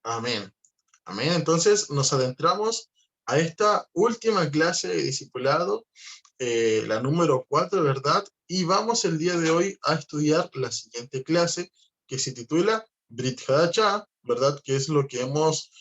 Amén. Amén. Entonces nos adentramos a esta última clase de discipulado, la número 4, ¿verdad? Y vamos el día de hoy a estudiar la siguiente clase que se titula Brit Hadashah, ¿verdad? Que es lo que hemos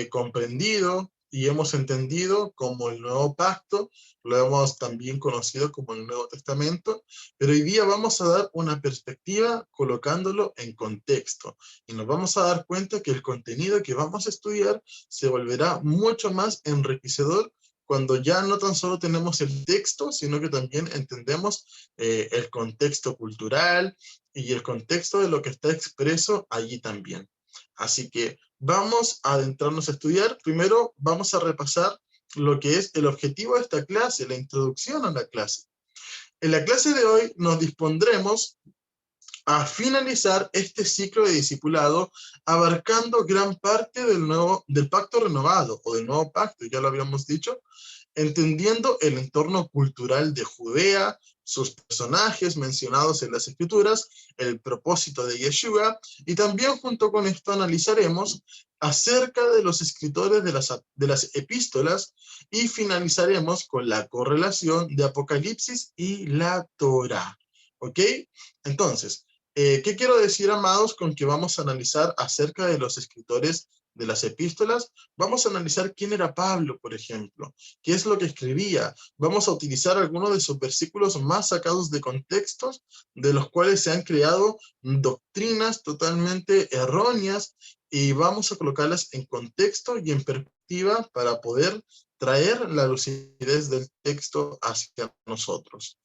comprendido y hemos entendido como el nuevo pacto, lo hemos también conocido como el Nuevo Testamento, pero hoy día vamos a dar una perspectiva colocándolo en contexto y nos vamos a dar cuenta que el contenido que vamos a estudiar se volverá mucho más enriquecedor cuando ya no tan solo tenemos el texto, sino que también entendemos el contexto cultural y el contexto de lo que está expreso allí también. Así que vamos a adentrarnos a estudiar. Primero vamos a repasar lo que es el objetivo de esta clase, la introducción a la clase. En la clase de hoy nos dispondremos a finalizar este ciclo de discipulado abarcando gran parte del pacto renovado o del nuevo pacto, ya lo habíamos dicho, entendiendo el entorno cultural de Judea, sus personajes mencionados en las Escrituras, el propósito de Yeshua, y también junto con esto analizaremos acerca de los escritores de las epístolas y finalizaremos con la correlación de Apocalipsis y la Torá. ¿Ok? Entonces, ¿qué quiero decir, amados, con que vamos a analizar acerca de los escritores de las epístolas? Vamos a analizar quién era Pablo, por ejemplo, qué es lo que escribía. Vamos a utilizar algunos de sus versículos más sacados de contextos, de los cuales se han creado doctrinas totalmente erróneas, y vamos a colocarlas en contexto y en perspectiva para poder traer la lucidez del texto hacia nosotros.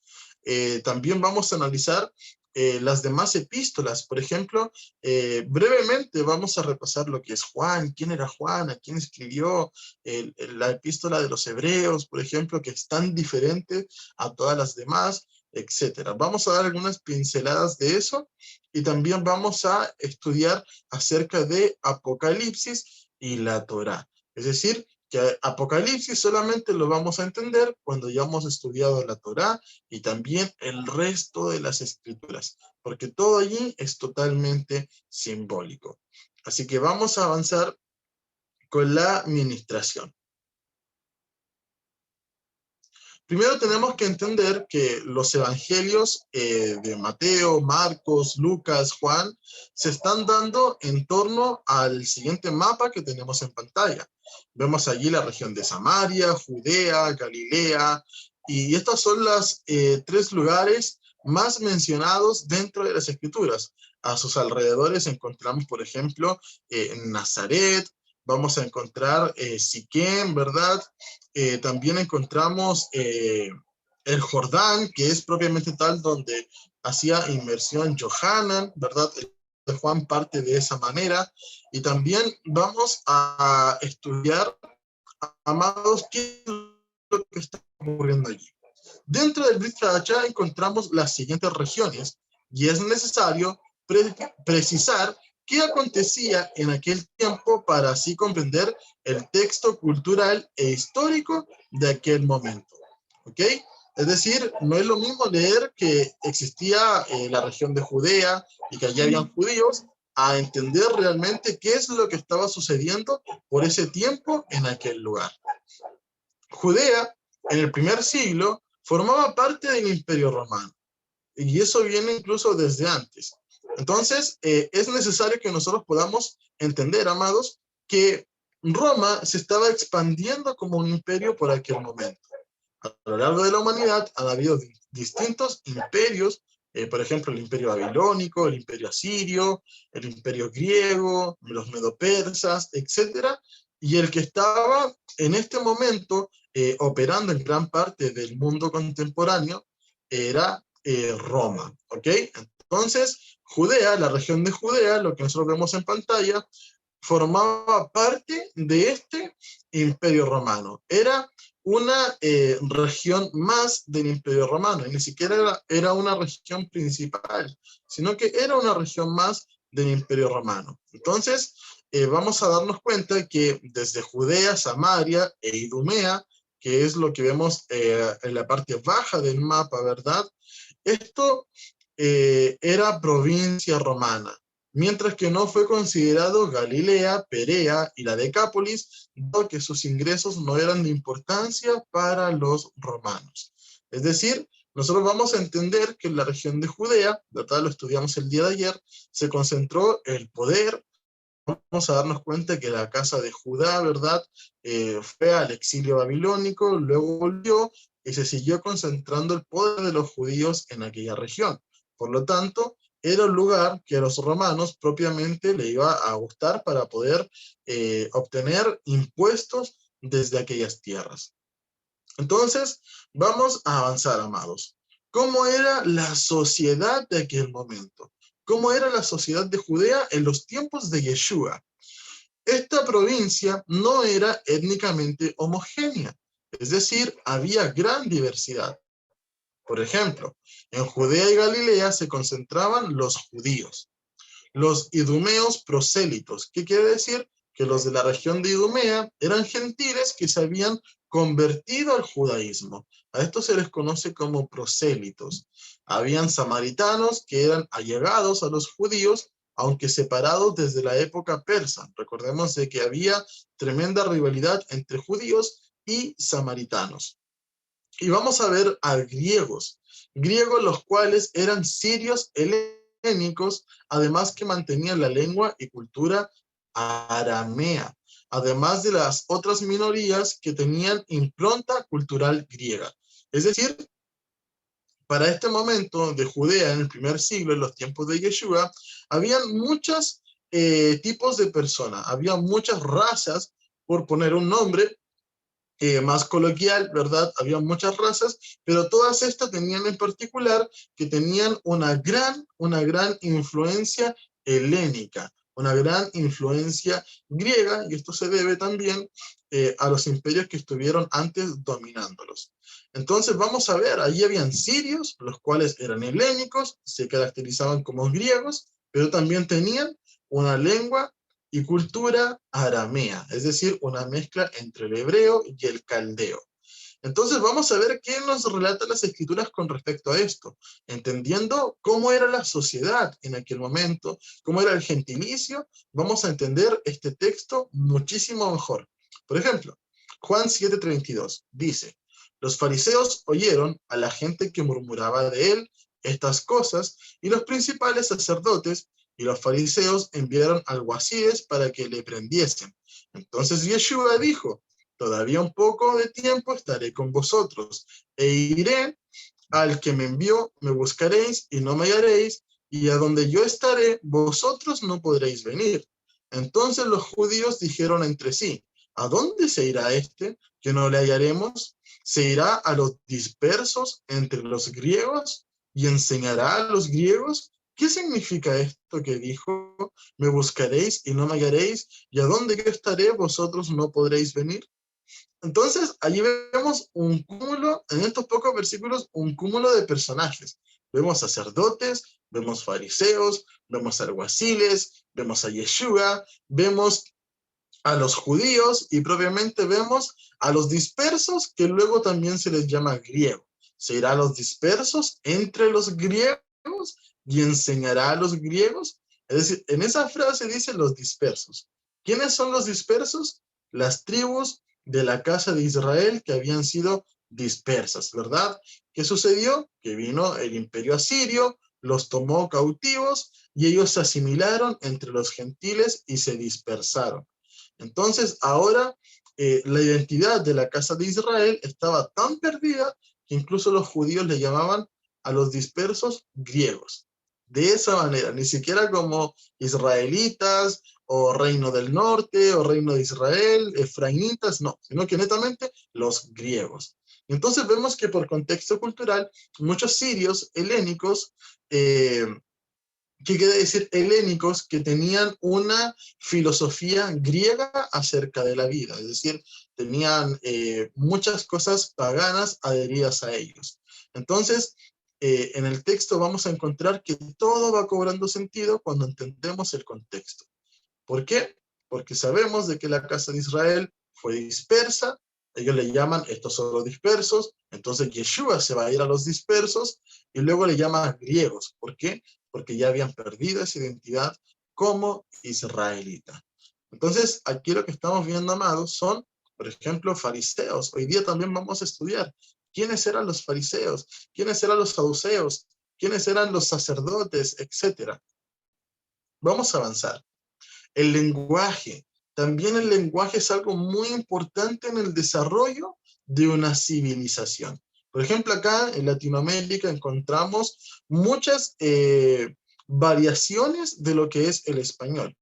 También vamos a analizar las demás epístolas. Por ejemplo, brevemente vamos a repasar lo que es Juan, quién era Juan, a quién escribió la epístola de los Hebreos, por ejemplo, que es tan diferente a todas las demás, etcétera. Vamos a dar algunas pinceladas de eso y también vamos a estudiar acerca de Apocalipsis y la Torá. Es decir, que Apocalipsis solamente lo vamos a entender cuando ya hemos estudiado la Torá y también el resto de las escrituras, porque todo allí es totalmente simbólico. Así que vamos a avanzar con la administración. Primero tenemos que entender que los evangelios de Mateo, Marcos, Lucas, Juan, se están dando en torno al siguiente mapa que tenemos en pantalla. Vemos allí la región de Samaria, Judea, Galilea, y estos son los tres lugares más mencionados dentro de las escrituras. A sus alrededores encontramos, por ejemplo, Nazaret, vamos a encontrar Siquem, ¿verdad? También encontramos el Jordán, que es propiamente tal donde hacía inmersión Johanan, ¿verdad? El Juan parte de esa manera. Y también vamos a estudiar, amados, qué es lo que está ocurriendo allí. Dentro del Brit Hadashah encontramos las siguientes regiones y es necesario precisar qué acontecía en aquel tiempo para así comprender el texto cultural e histórico de aquel momento. ¿Ok? Es decir, no es lo mismo leer que existía la región de Judea y que allí habían judíos, a entender realmente qué es lo que estaba sucediendo por ese tiempo en aquel lugar. Judea, en el primer siglo, formaba parte del Imperio Romano, y eso viene incluso desde antes. Entonces, es necesario que nosotros podamos entender, amados, que Roma se estaba expandiendo como un imperio por aquel momento. A lo largo de la humanidad han habido distintos imperios, por ejemplo, el imperio babilónico, el imperio asirio, el imperio griego, los medopersas, etcétera, y el que estaba en este momento operando en gran parte del mundo contemporáneo era Roma, ¿ok? Entonces, Judea, la región de Judea, lo que nosotros vemos en pantalla, formaba parte de este imperio romano. Era una región más del imperio romano, y ni siquiera era una región principal, sino que era una región más del imperio romano. Entonces, vamos a darnos cuenta que desde Judea, Samaria e Idumea, que es lo que vemos en la parte baja del mapa, ¿verdad? Esto era provincia romana. mientras que no fue considerado Galilea, Perea y la Decápolis, dado que sus ingresos no eran de importancia para los romanos. Es decir, nosotros vamos a entender que en la región de Judea, ¿verdad? Lo estudiamos el día de ayer, se concentró el poder. Vamos a darnos cuenta que la casa de Judá, ¿verdad? Fue al exilio babilónico, luego volvió y se siguió concentrando el poder de los judíos en aquella región. Por lo tanto, era un lugar que a los romanos propiamente le iba a gustar para poder obtener impuestos desde aquellas tierras. Entonces, vamos a avanzar, amados. ¿Cómo era la sociedad de aquel momento? ¿Cómo era la sociedad de Judea en los tiempos de Yeshua? Esta provincia no era étnicamente homogénea, es decir, había gran diversidad. Por ejemplo, en Judea y Galilea se concentraban los judíos, los idumeos prosélitos. ¿Qué quiere decir? Que los de la región de Idumea eran gentiles que se habían convertido al judaísmo. A estos se les conoce como prosélitos. Habían samaritanos que eran allegados a los judíos, aunque separados desde la época persa. Recordemos de que había tremenda rivalidad entre judíos y samaritanos. Y vamos a ver a griegos los cuales eran sirios helénicos, además que mantenían la lengua y cultura aramea, además de las otras minorías que tenían impronta cultural griega. Es decir, para este momento de Judea en el primer siglo, en los tiempos de Yeshua, habían muchos tipos de personas, había muchas razas, por poner un nombre, más coloquial, ¿verdad? Había muchas razas, pero todas estas tenían en particular que tenían una gran influencia helénica, una gran influencia griega, y esto se debe también a los imperios que estuvieron antes dominándolos. Entonces vamos a ver, ahí habían sirios, los cuales eran helénicos, se caracterizaban como griegos, pero también tenían una lengua y cultura aramea, es decir, una mezcla entre el hebreo y el caldeo. Entonces vamos a ver qué nos relatan las escrituras con respecto a esto, entendiendo cómo era la sociedad en aquel momento, cómo era el gentilicio, vamos a entender este texto muchísimo mejor. Por ejemplo, Juan 7:32 dice, los fariseos oyeron a la gente que murmuraba de él estas cosas, y los principales sacerdotes y los fariseos enviaron alguaciles para que le prendiesen. Entonces Yeshua dijo, todavía un poco de tiempo estaré con vosotros, e iré al que me envió, me buscaréis y no me hallaréis, y a donde yo estaré, vosotros no podréis venir. Entonces los judíos dijeron entre sí, ¿a dónde se irá este, que no le hallaremos? ¿Se irá a los dispersos entre los griegos y enseñará a los griegos? ¿Qué significa esto que dijo? Me buscaréis y no me hallaréis, y a donde yo estaré, vosotros no podréis venir. Entonces, allí vemos un cúmulo, en estos pocos versículos, un cúmulo de personajes. Vemos sacerdotes, vemos fariseos, vemos alguaciles, vemos a Yeshua, vemos a los judíos y propiamente vemos a los dispersos, que luego también se les llama griego. Se irá a los dispersos entre los griegos y enseñará a los griegos. Es decir, en esa frase dice los dispersos. ¿Quiénes son los dispersos? Las tribus de la casa de Israel que habían sido dispersas, ¿verdad? ¿Qué sucedió? Que vino el imperio asirio, los tomó cautivos y ellos se asimilaron entre los gentiles y se dispersaron. Entonces, ahora la identidad de la casa de Israel estaba tan perdida que incluso los judíos le llamaban a los dispersos griegos. De esa manera, ni siquiera como israelitas o reino del norte o reino de Israel, efraimitas, no, sino que netamente los griegos. Entonces vemos que por contexto cultural, muchos sirios helénicos ¿qué quiere decir helénicos? Que tenían una filosofía griega acerca de la vida, es decir, tenían muchas cosas paganas adheridas a ellos. Entonces, en el texto vamos a encontrar que todo va cobrando sentido cuando entendemos el contexto. ¿Por qué? Porque sabemos de que la casa de Israel fue dispersa, ellos le llaman, estos son los dispersos, entonces Yeshua se va a ir a los dispersos y luego le llama griegos. ¿Por qué? Porque ya habían perdido esa identidad como israelita. Entonces, aquí lo que estamos viendo, amados, son, por ejemplo, fariseos. Hoy día también vamos a estudiar quiénes eran los fariseos, quiénes eran los saduceos, quiénes eran los sacerdotes, etcétera. Vamos a avanzar. El lenguaje. También el lenguaje es algo muy importante en el desarrollo de una civilización. Por ejemplo, acá en Latinoamérica encontramos muchas variaciones de lo que es el español,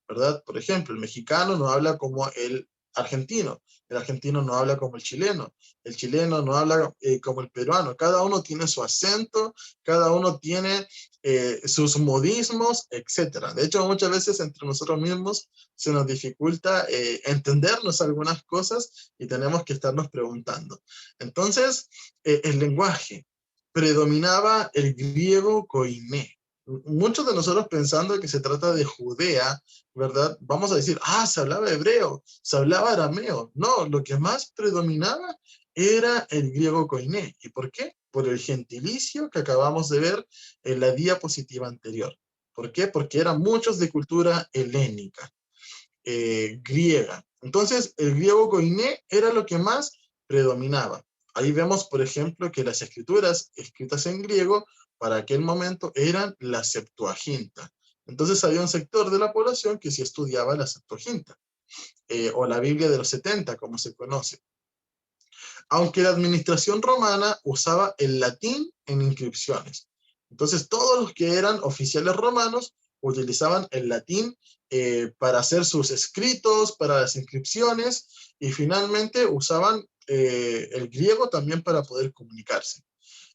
¿verdad? Por ejemplo, el mexicano no habla como el argentino no habla como el chileno no habla como el peruano. Cada uno tiene su acento, cada uno tiene sus modismos, etc. De hecho, muchas veces entre nosotros mismos se nos dificulta entendernos algunas cosas y tenemos que estarnos preguntando. Entonces, el lenguaje predominaba el griego koiné. Muchos de nosotros pensando que se trata de Judea, ¿verdad? Vamos a decir, se hablaba hebreo, se hablaba arameo. No, lo que más predominaba era el griego koiné. ¿Y por qué? Por el gentilicio que acabamos de ver en la diapositiva anterior. ¿Por qué? Porque eran muchos de cultura helénica, griega. Entonces, el griego koiné era lo que más predominaba. Ahí vemos, por ejemplo, que las escrituras escritas en griego para aquel momento eran la Septuaginta. Entonces había un sector de la población que sí estudiaba la Septuaginta, o la Biblia de los 70, como se conoce. Aunque la administración romana usaba el latín en inscripciones. Entonces todos los que eran oficiales romanos utilizaban el latín para hacer sus escritos, para las inscripciones, y finalmente usaban el griego también para poder comunicarse.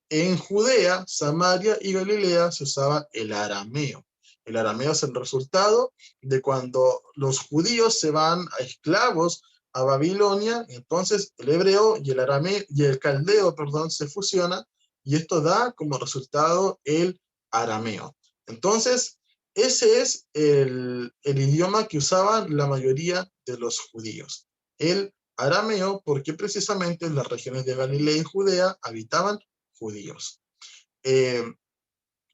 En Judea, Samaria y Galilea se usaba el arameo. El arameo es el resultado de cuando los judíos se van a esclavos a Babilonia, entonces el hebreo y el arameo y el caldeo, perdón, se fusionan y esto da como resultado el arameo. Entonces, ese es el idioma que usaban la mayoría de los judíos. El arameo, porque precisamente en las regiones de Galilea y Judea habitaban judíos. Eh,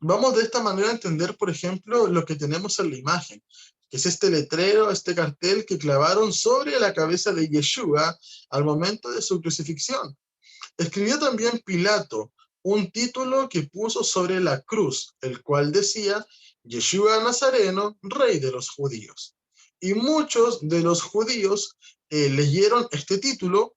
Vamos de esta manera a entender, por ejemplo, lo que tenemos en la imagen, que es este letrero, este cartel que clavaron sobre la cabeza de Yeshua al momento de su crucifixión. Escribió también Pilato un título que puso sobre la cruz, el cual decía, Yeshua Nazareno, rey de los judíos. Y muchos de los judíos leyeron este título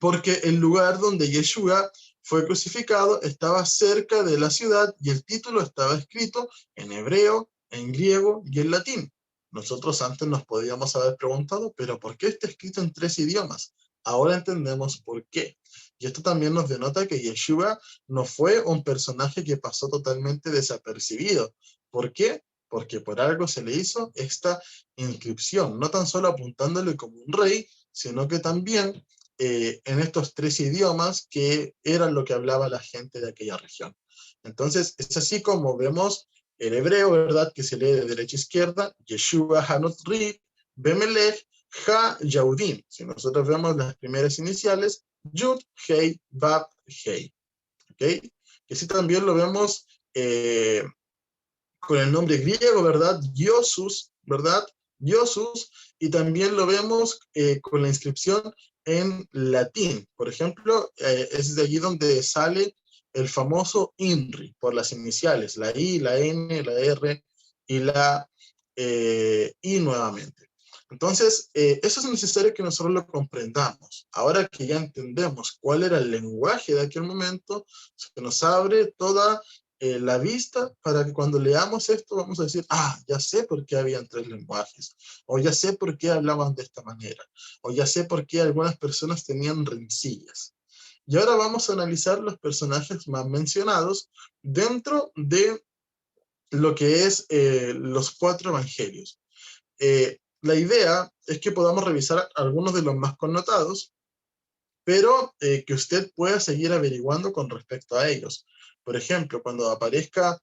porque el lugar donde Yeshua fue crucificado estaba cerca de la ciudad y el título estaba escrito en hebreo, en griego y en latín. Nosotros antes nos podíamos haber preguntado, pero ¿por qué está escrito en 3 idiomas? Ahora entendemos por qué. Y esto también nos denota que Yeshua no fue un personaje que pasó totalmente desapercibido. ¿Por qué? Porque por algo se le hizo esta inscripción, no tan solo apuntándole como un rey, sino que también en estos 3 idiomas que eran lo que hablaba la gente de aquella región. Entonces, es así como vemos el hebreo, ¿verdad? Que se lee de derecha a izquierda, Yeshua Hanotri, Bemelech, Ha Yahudim. Si nosotros vemos las primeras iniciales, Yud, Hei, Bab, Hei. ¿Ok? Y así también lo vemos con el nombre griego, ¿verdad? Iosus, ¿verdad? Iosus, y también lo vemos con la inscripción en latín. Por ejemplo, es de allí donde sale el famoso INRI, por las iniciales, la I, la N, la R y la I nuevamente. Entonces, eso es necesario que nosotros lo comprendamos. Ahora que ya entendemos cuál era el lenguaje de aquel momento, se nos abre toda la vista para que cuando leamos esto vamos a decir, ya sé por qué habían 3 lenguajes, o ya sé por qué hablaban de esta manera, o ya sé por qué algunas personas tenían rencillas. Y ahora vamos a analizar los personajes más mencionados dentro de lo que es los 4 evangelios. La idea es que podamos revisar algunos de los más connotados, pero que usted pueda seguir averiguando con respecto a ellos. Por ejemplo, cuando aparezca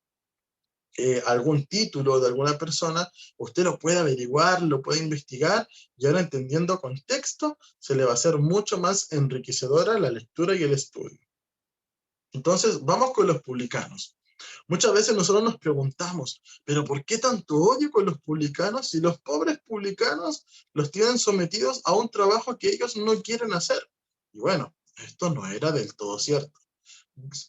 algún título de alguna persona, usted lo puede averiguar, lo puede investigar, y ahora entendiendo contexto, se le va a hacer mucho más enriquecedora la lectura y el estudio. Entonces, vamos con los publicanos. Muchas veces nosotros nos preguntamos, ¿pero por qué tanto odio con los publicanos si los pobres publicanos los tienen sometidos a un trabajo que ellos no quieren hacer? Y bueno, esto no era del todo cierto.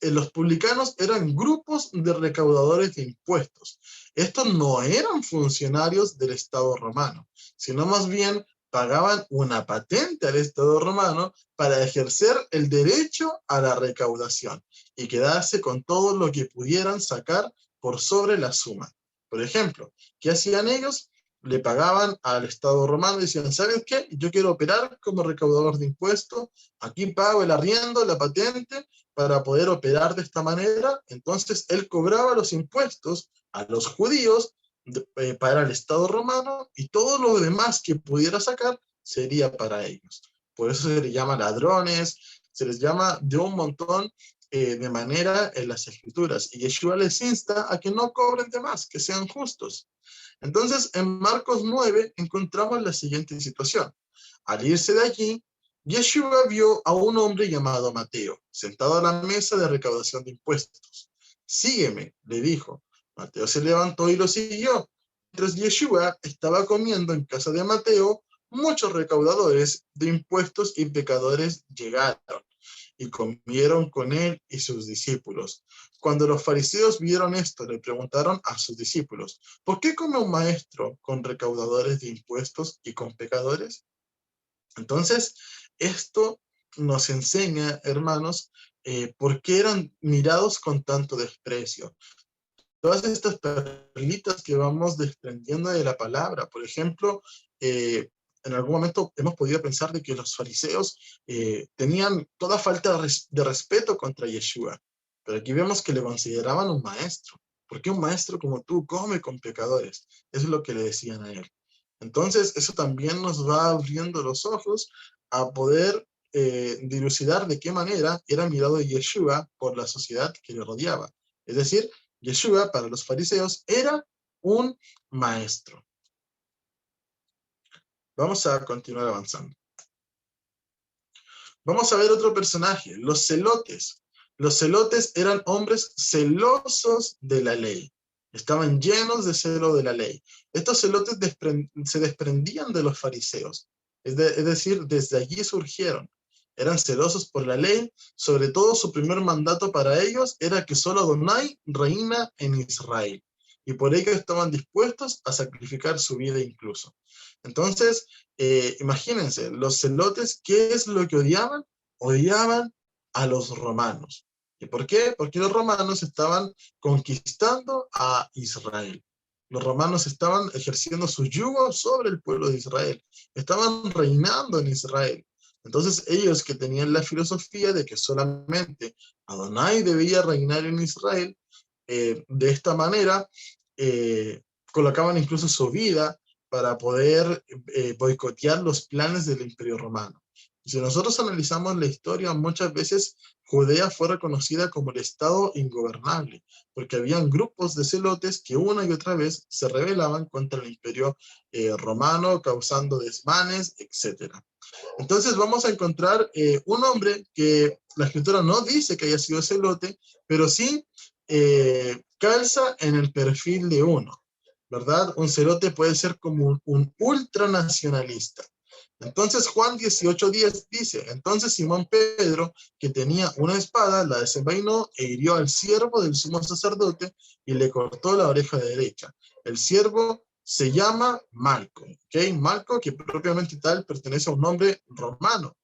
Los publicanos eran grupos de recaudadores de impuestos. Estos no eran funcionarios del Estado romano, sino más bien pagaban una patente al Estado romano para ejercer el derecho a la recaudación y quedarse con todo lo que pudieran sacar por sobre la suma. Por ejemplo, ¿qué hacían ellos? Le pagaban al Estado romano y decían, ¿sabes qué? Yo quiero operar como recaudador de impuestos, aquí pago el arriendo, la patente, para poder operar de esta manera. Entonces él cobraba los impuestos a los judíos para el Estado romano, y todo lo demás que pudiera sacar sería para ellos. Por eso se les llama ladrones, se les llama de un montón de manera en las escrituras. Y Yeshua les insta a que no cobren de más, que sean justos. Entonces, en Marcos 9 encontramos la siguiente situación. Al irse de allí, Yeshua vio a un hombre llamado Mateo, sentado a la mesa de recaudación de impuestos. Sígueme, le dijo. Mateo se levantó y lo siguió. Mientras Yeshua estaba comiendo en casa de Mateo, muchos recaudadores de impuestos y pecadores llegaron y comieron con él y sus discípulos. Cuando los fariseos vieron esto, le preguntaron a sus discípulos, ¿por qué come un maestro con recaudadores de impuestos y con pecadores? Entonces, esto nos enseña, hermanos, por qué eran mirados con tanto desprecio. Todas estas perlitas que vamos desprendiendo de la palabra, por ejemplo, en algún momento hemos podido pensar de que los fariseos tenían toda falta de respeto contra Yeshua, pero aquí vemos que le consideraban un maestro. ¿Por qué un maestro como tú come con pecadores? Eso es lo que le decían a él. Entonces, eso también nos va abriendo los ojos a poder dilucidar de qué manera era mirado Yeshua por la sociedad que le rodeaba. Es decir, Yeshua para los fariseos era un maestro. Vamos a continuar avanzando. Vamos a ver otro personaje, los celotes. Los celotes eran hombres celosos de la ley. Estaban llenos de celo de la ley. Estos celotes se desprendían de los fariseos. Es decir, desde allí surgieron. Eran celosos por la ley. Sobre todo, su primer mandato para ellos era que solo Adonai reina en Israel. Y por ello estaban dispuestos a sacrificar su vida incluso. Entonces, imagínense, los celotes, ¿qué es lo que odiaban? Odiaban a los romanos. ¿Y por qué? Porque los romanos estaban conquistando a Israel. Los romanos estaban ejerciendo su yugo sobre el pueblo de Israel. Estaban reinando en Israel. Entonces ellos, que tenían la filosofía de que solamente Adonai debía reinar en Israel, de esta manera colocaban incluso su vida para poder boicotear los planes del Imperio Romano. Y si nosotros analizamos la historia, muchas veces Judea fue reconocida como el estado ingobernable, porque habían grupos de celotes que una y otra vez se rebelaban contra el Imperio romano, causando desmanes, etc. Entonces vamos a encontrar un hombre que la escritura no dice que haya sido celote, pero sí calza en el perfil de uno, ¿verdad? Un celote puede ser como un ultranacionalista. Entonces Juan 18:10 dice, entonces Simón Pedro, que tenía una espada, la desenvainó e hirió al siervo del sumo sacerdote y le cortó la oreja derecha. El siervo se llama Malco, ¿ok? Malco, que propiamente tal pertenece a un nombre romano.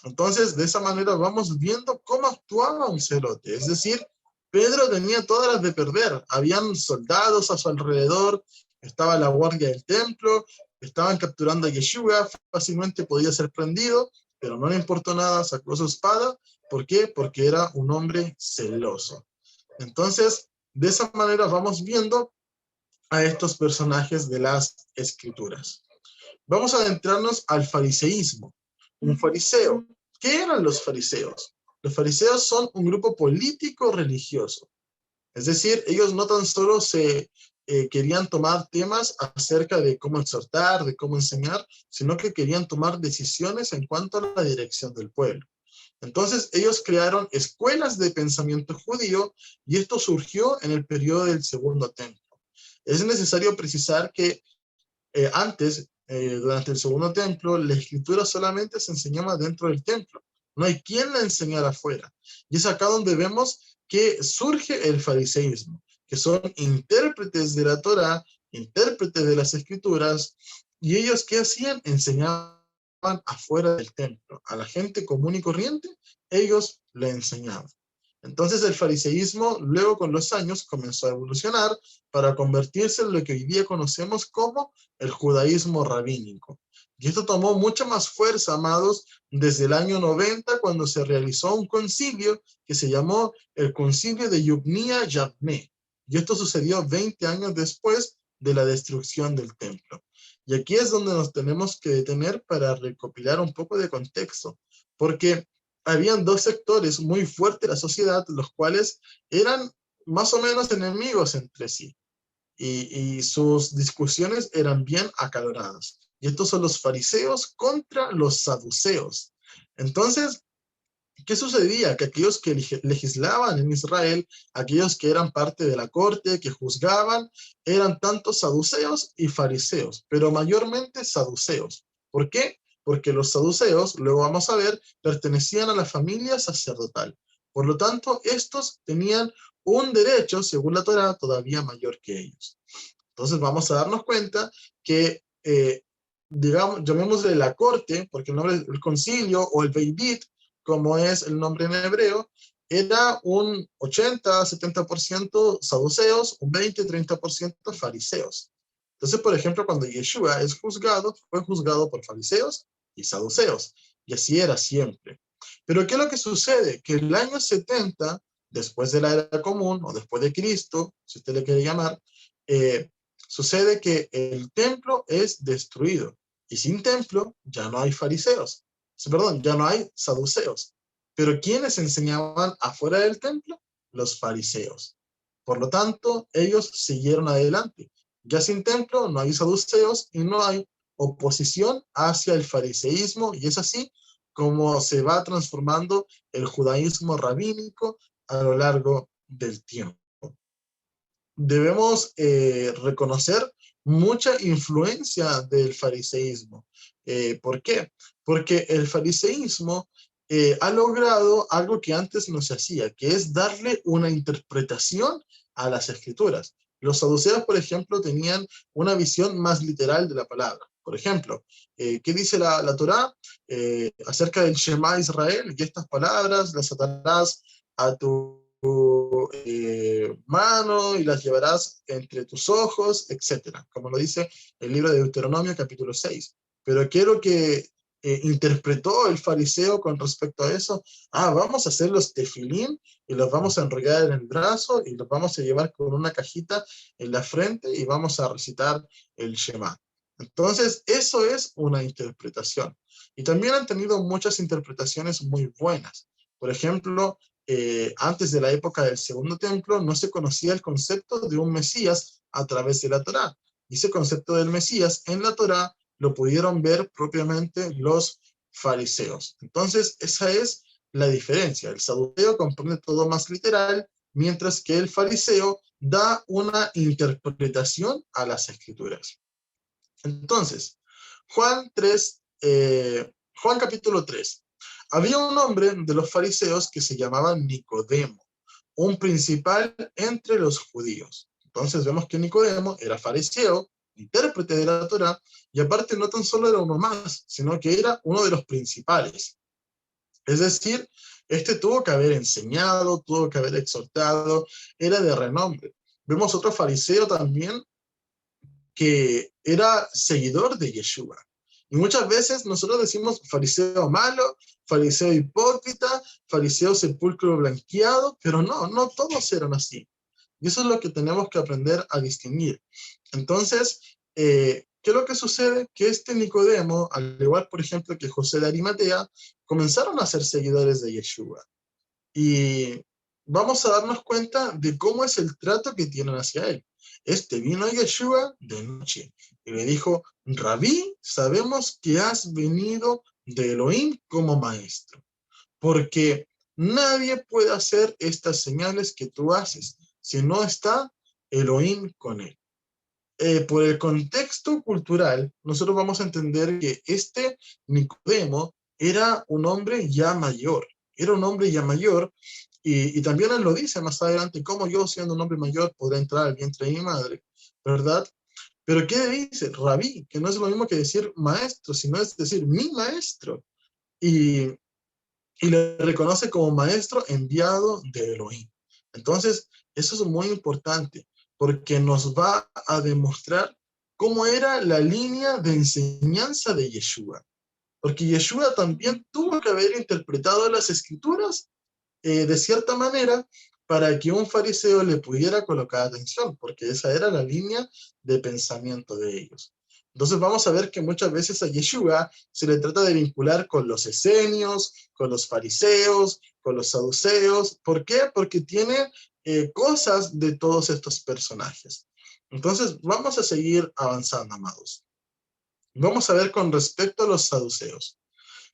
Entonces, de esa manera vamos viendo cómo actuaba un celote. Es decir, Pedro tenía todas las de perder. Habían soldados a su alrededor, estaba la guardia del templo, estaban capturando a Yeshua, fácilmente podía ser prendido, pero no le importó nada, sacó su espada. ¿Por qué? Porque era un hombre celoso. Entonces, de esa manera vamos viendo a estos personajes de las escrituras. Vamos a adentrarnos al fariseísmo. Un fariseo. ¿Qué eran los fariseos? Los fariseos son un grupo político religioso. Es decir, ellos no tan solo se querían tomar temas acerca de cómo exhortar, de cómo enseñar, sino que querían tomar decisiones en cuanto a la dirección del pueblo. Entonces ellos crearon escuelas de pensamiento judío y esto surgió en el periodo del Segundo Templo. Es necesario precisar que durante el Segundo Templo, la escritura solamente se enseñaba dentro del templo. No hay quien la enseñara afuera. Y es acá donde vemos que surge el fariseísmo, que son intérpretes de la Torá, intérpretes de las escrituras, y ellos ¿qué hacían? Enseñaban afuera del templo. A la gente común y corriente, ellos le enseñaban. Entonces el fariseísmo luego con los años comenzó a evolucionar para convertirse en lo que hoy día conocemos como el judaísmo rabínico. Y esto tomó mucha más fuerza, amados, desde el año 90 cuando se realizó un concilio que se llamó el concilio de Yubnia Yavne. Y esto sucedió 20 años después de la destrucción del templo. Y aquí es donde nos tenemos que detener para recopilar un poco de contexto, porque habían dos sectores muy fuertes de la sociedad, los cuales eran más o menos enemigos entre sí, y sus discusiones eran bien acaloradas. Y estos son los fariseos contra los saduceos. Entonces, ¿qué sucedía? Que aquellos que legislaban en Israel, aquellos que eran parte de la corte, que juzgaban, eran tanto saduceos y fariseos, pero mayormente saduceos. ¿Por qué? Porque los saduceos, luego vamos a ver, pertenecían a la familia sacerdotal. Por lo tanto, estos tenían un derecho, según la Torá, todavía mayor que ellos. Entonces vamos a darnos cuenta que, digamos, llamémosle la corte, porque el nombre del concilio o el Beit Din, como es el nombre en hebreo, era un 80-70% saduceos, un 20-30% fariseos. Entonces, por ejemplo, cuando Yeshua es juzgado, fue juzgado por fariseos y saduceos, y así era siempre. Pero ¿qué es lo que sucede? Que el año 70, después de la era común, o después de Cristo, si usted le quiere llamar, sucede que el templo es destruido, y sin templo ya no hay fariseos, perdón, ya no hay saduceos. Pero ¿quiénes enseñaban afuera del templo? Los fariseos. Por lo tanto, ellos siguieron adelante. Ya sin templo no hay saduceos y no hay oposición hacia el fariseísmo, y es así como se va transformando el judaísmo rabínico a lo largo del tiempo. Debemos reconocer mucha influencia del fariseísmo. ¿Por qué? Porque el fariseísmo ha logrado algo que antes no se hacía, que es darle una interpretación a las escrituras. Los saduceos, por ejemplo, tenían una visión más literal de la palabra. Por ejemplo, ¿qué dice la Torá acerca del Shema Israel? Y estas palabras las atarás a tu mano y las llevarás entre tus ojos, etcétera, como lo dice el libro de Deuteronomio capítulo 6. Pero quiero que interpretó el fariseo con respecto a eso. Vamos a hacer los tefilín y los vamos a enrollar en el brazo y los vamos a llevar con una cajita en la frente y vamos a recitar el Shema. Entonces, eso es una interpretación. Y también han tenido muchas interpretaciones muy buenas. Por ejemplo, antes de la época del Segundo Templo no se conocía el concepto de un Mesías a través de la Torá. Y ese concepto del Mesías en la Torá lo pudieron ver propiamente los fariseos. Entonces, esa es la diferencia. El saduceo comprende todo más literal, mientras que el fariseo da una interpretación a las escrituras. Entonces, Juan capítulo 3. Había un hombre de los fariseos que se llamaba Nicodemo, un principal entre los judíos. Entonces vemos que Nicodemo era fariseo, intérprete de la Torá, y aparte no tan solo era uno más, sino que era uno de los principales. Es decir, este tuvo que haber enseñado, tuvo que haber exhortado, era de renombre. Vemos otro fariseo también que era seguidor de Yeshua. Y muchas veces nosotros decimos fariseo malo, fariseo hipócrita, fariseo sepulcro blanqueado, pero no todos eran así. Y eso es lo que tenemos que aprender a distinguir. Entonces, ¿qué es lo que sucede? Que este Nicodemo, al igual, por ejemplo, que José de Arimatea, comenzaron a ser seguidores de Yeshua. Y vamos a darnos cuenta de cómo es el trato que tienen hacia él. Este vino a Yeshua de noche y le dijo: Rabí, sabemos que has venido de Elohim como maestro. porque nadie puede hacer estas señales que tú haces si no está Elohim con él. Por el contexto cultural, nosotros vamos a entender que este Nicodemo era un hombre ya mayor, y también él lo dice más adelante, cómo yo siendo un hombre mayor podré entrar al vientre de mi madre, ¿verdad? Pero ¿qué dice? Rabí, que no es lo mismo que decir maestro, sino es decir mi maestro, y, y le reconoce como maestro enviado de Elohim. Entonces, eso es muy importante, porque nos va a demostrar cómo era la línea de enseñanza de Yeshua. Porque Yeshua también tuvo que haber interpretado las escrituras de cierta manera para que un fariseo le pudiera colocar atención, porque esa era la línea de pensamiento de ellos. Entonces vamos a ver que muchas veces a Yeshua se le trata de vincular con los esenios, con los fariseos, con los saduceos. ¿Por qué? Porque tiene cosas de todos estos personajes. Entonces vamos a seguir avanzando, amados. Vamos a ver con respecto a los saduceos.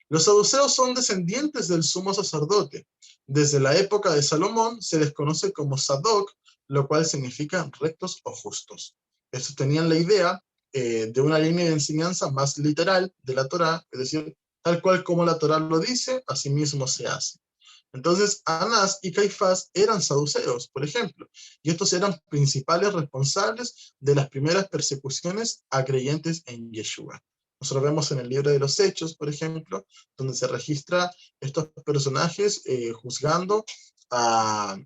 Los saduceos son descendientes del sumo sacerdote. Desde la época de Salomón se les conoce como Sadoc, lo cual significa rectos o justos. Estos tenían la idea de una línea de enseñanza más literal de la Torá, es decir, tal cual como la Torá lo dice, así mismo se hace. Entonces, Anás y Caifás eran saduceos, por ejemplo, y estos eran principales responsables de las primeras persecuciones a creyentes en Yeshua. Nosotros vemos en el libro de los Hechos, por ejemplo, donde se registra estos personajes juzgando a,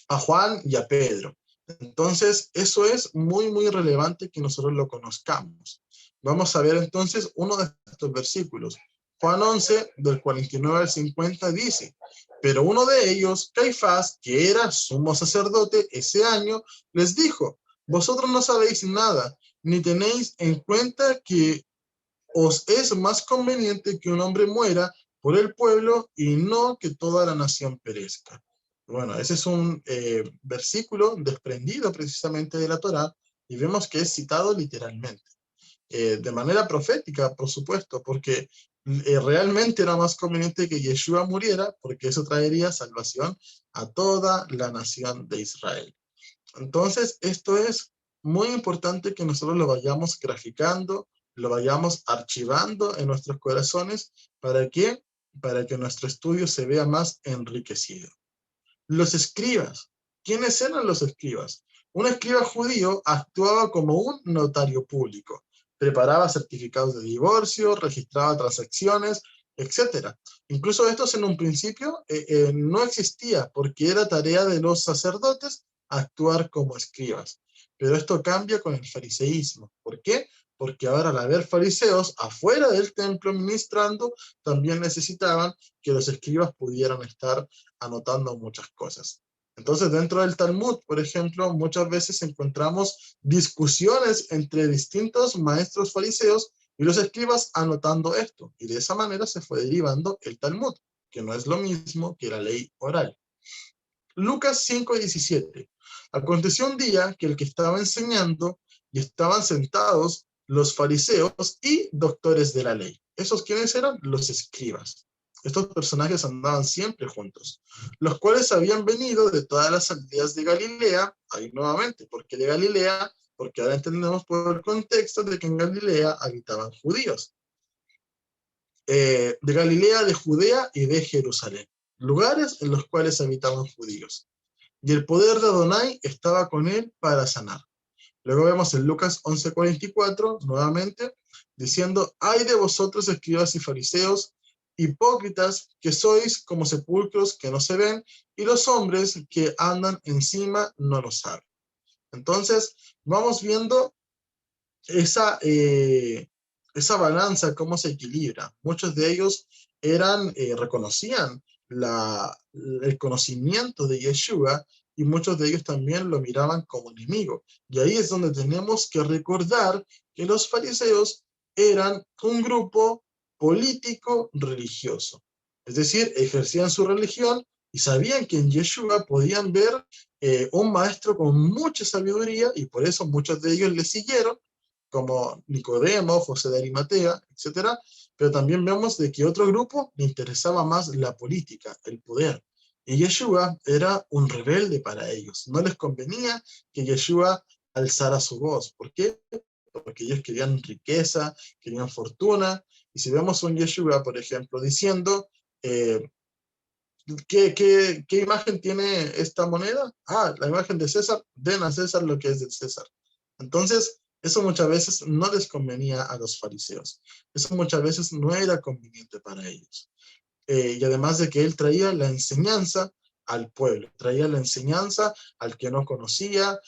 a Juan y a Pedro. Entonces, eso es muy, muy relevante que nosotros lo conozcamos. Vamos a ver entonces uno de estos versículos. Juan 11, del 49 al 50, dice, pero uno de ellos, Caifás, que era sumo sacerdote ese año, les dijo, vosotros no sabéis nada, ni tenéis en cuenta que os es más conveniente que un hombre muera por el pueblo y no que toda la nación perezca. Bueno, ese es un versículo desprendido precisamente de la Torá y vemos que es citado literalmente. De manera profética, por supuesto, porque realmente era más conveniente que Yeshua muriera, porque eso traería salvación a toda la nación de Israel. Entonces, esto es muy importante que nosotros lo vayamos graficando, lo vayamos archivando en nuestros corazones. ¿Para qué? Para que nuestro estudio se vea más enriquecido. Los escribas. ¿Quiénes eran los escribas? Un escriba judío actuaba como un notario público. Preparaba certificados de divorcio, registraba transacciones, etc. Incluso estos en un principio no existía porque era tarea de los sacerdotes actuar como escribas. Pero esto cambia con el fariseísmo. ¿Por qué? Porque ahora al haber fariseos afuera del templo ministrando, también necesitaban que los escribas pudieran estar anotando muchas cosas. Entonces, dentro del Talmud, por ejemplo, muchas veces encontramos discusiones entre distintos maestros fariseos y los escribas anotando esto. Y de esa manera se fue derivando el Talmud, que no es lo mismo que la ley oral. Lucas 5:17. Aconteció un día que el que estaba enseñando y estaban sentados los fariseos y doctores de la ley. ¿Esos quiénes eran? Los escribas. Estos personajes andaban siempre juntos, los cuales habían venido de todas las aldeas de Galilea, ahí nuevamente, ¿por qué de Galilea? Porque ahora entendemos por el contexto de que en Galilea habitaban judíos. De Galilea, de Judea y de Jerusalén, lugares en los cuales habitaban judíos. Y el poder de Adonai estaba con él para sanar. Luego vemos en Lucas 11:44, nuevamente, diciendo, ay de vosotros escribas y fariseos, hipócritas, que sois como sepulcros que no se ven, y los hombres que andan encima no lo saben. Entonces, vamos viendo esa balanza, cómo se equilibra. Muchos de ellos reconocían el conocimiento de Yeshua, y muchos de ellos también lo miraban como enemigo. Y ahí es donde tenemos que recordar que los fariseos eran un grupo político religioso. Es decir, ejercían su religión y sabían que en Yeshua podían ver un maestro con mucha sabiduría, y por eso muchos de ellos le siguieron, como Nicodemo, José de Arimatea, etcétera, pero también vemos de que otro grupo le interesaba más la política, el poder. Y Yeshua era un rebelde para ellos. No les convenía que Yeshua alzara su voz. ¿Por qué? Porque ellos querían riqueza, querían fortuna. Y si vemos un Yeshua, por ejemplo, diciendo, ¿qué imagen tiene esta moneda? Ah, la imagen de César, den a César lo que es de César. Entonces, eso muchas veces no les convenía a los fariseos. Eso muchas veces no era conveniente para ellos. Y además de que él traía la enseñanza al pueblo, traía la enseñanza al que no conocía,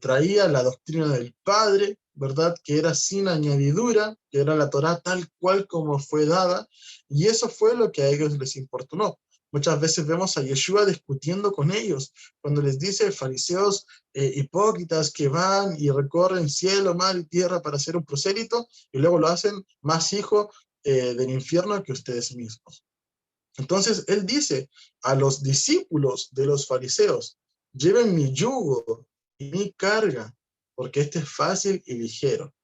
traía la doctrina del Padre, ¿verdad? Que era sin añadidura, que era la Torá tal cual como fue dada, y eso fue lo que a ellos les importunó. Muchas veces vemos a Yeshua discutiendo con ellos, cuando les dice fariseos hipócritas que van y recorren cielo, mar y tierra para hacer un prosélito, y luego lo hacen más hijo del infierno que ustedes mismos. Entonces él dice a los discípulos de los fariseos, lleven mi yugo y mi carga, porque este es fácil y ligero,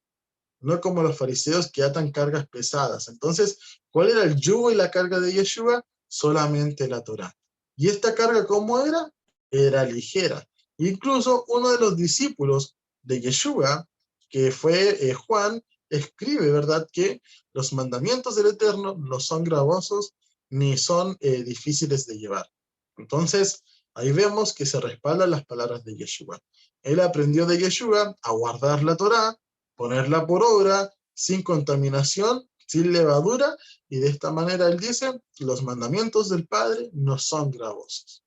no como los fariseos que atan cargas pesadas. Entonces, ¿cuál era el yugo y la carga de Yeshua? Solamente la Torá. ¿Y esta carga cómo era? Era ligera. Incluso uno de los discípulos de Yeshua, que fue Juan, escribe, ¿verdad?, que los mandamientos del Eterno no son gravosos ni son difíciles de llevar. Entonces, ahí vemos que se respaldan las palabras de Yeshua. Él aprendió de Yeshua a guardar la Torá, ponerla por obra, sin contaminación, sin levadura, y de esta manera él dice, los mandamientos del Padre no son gravosos.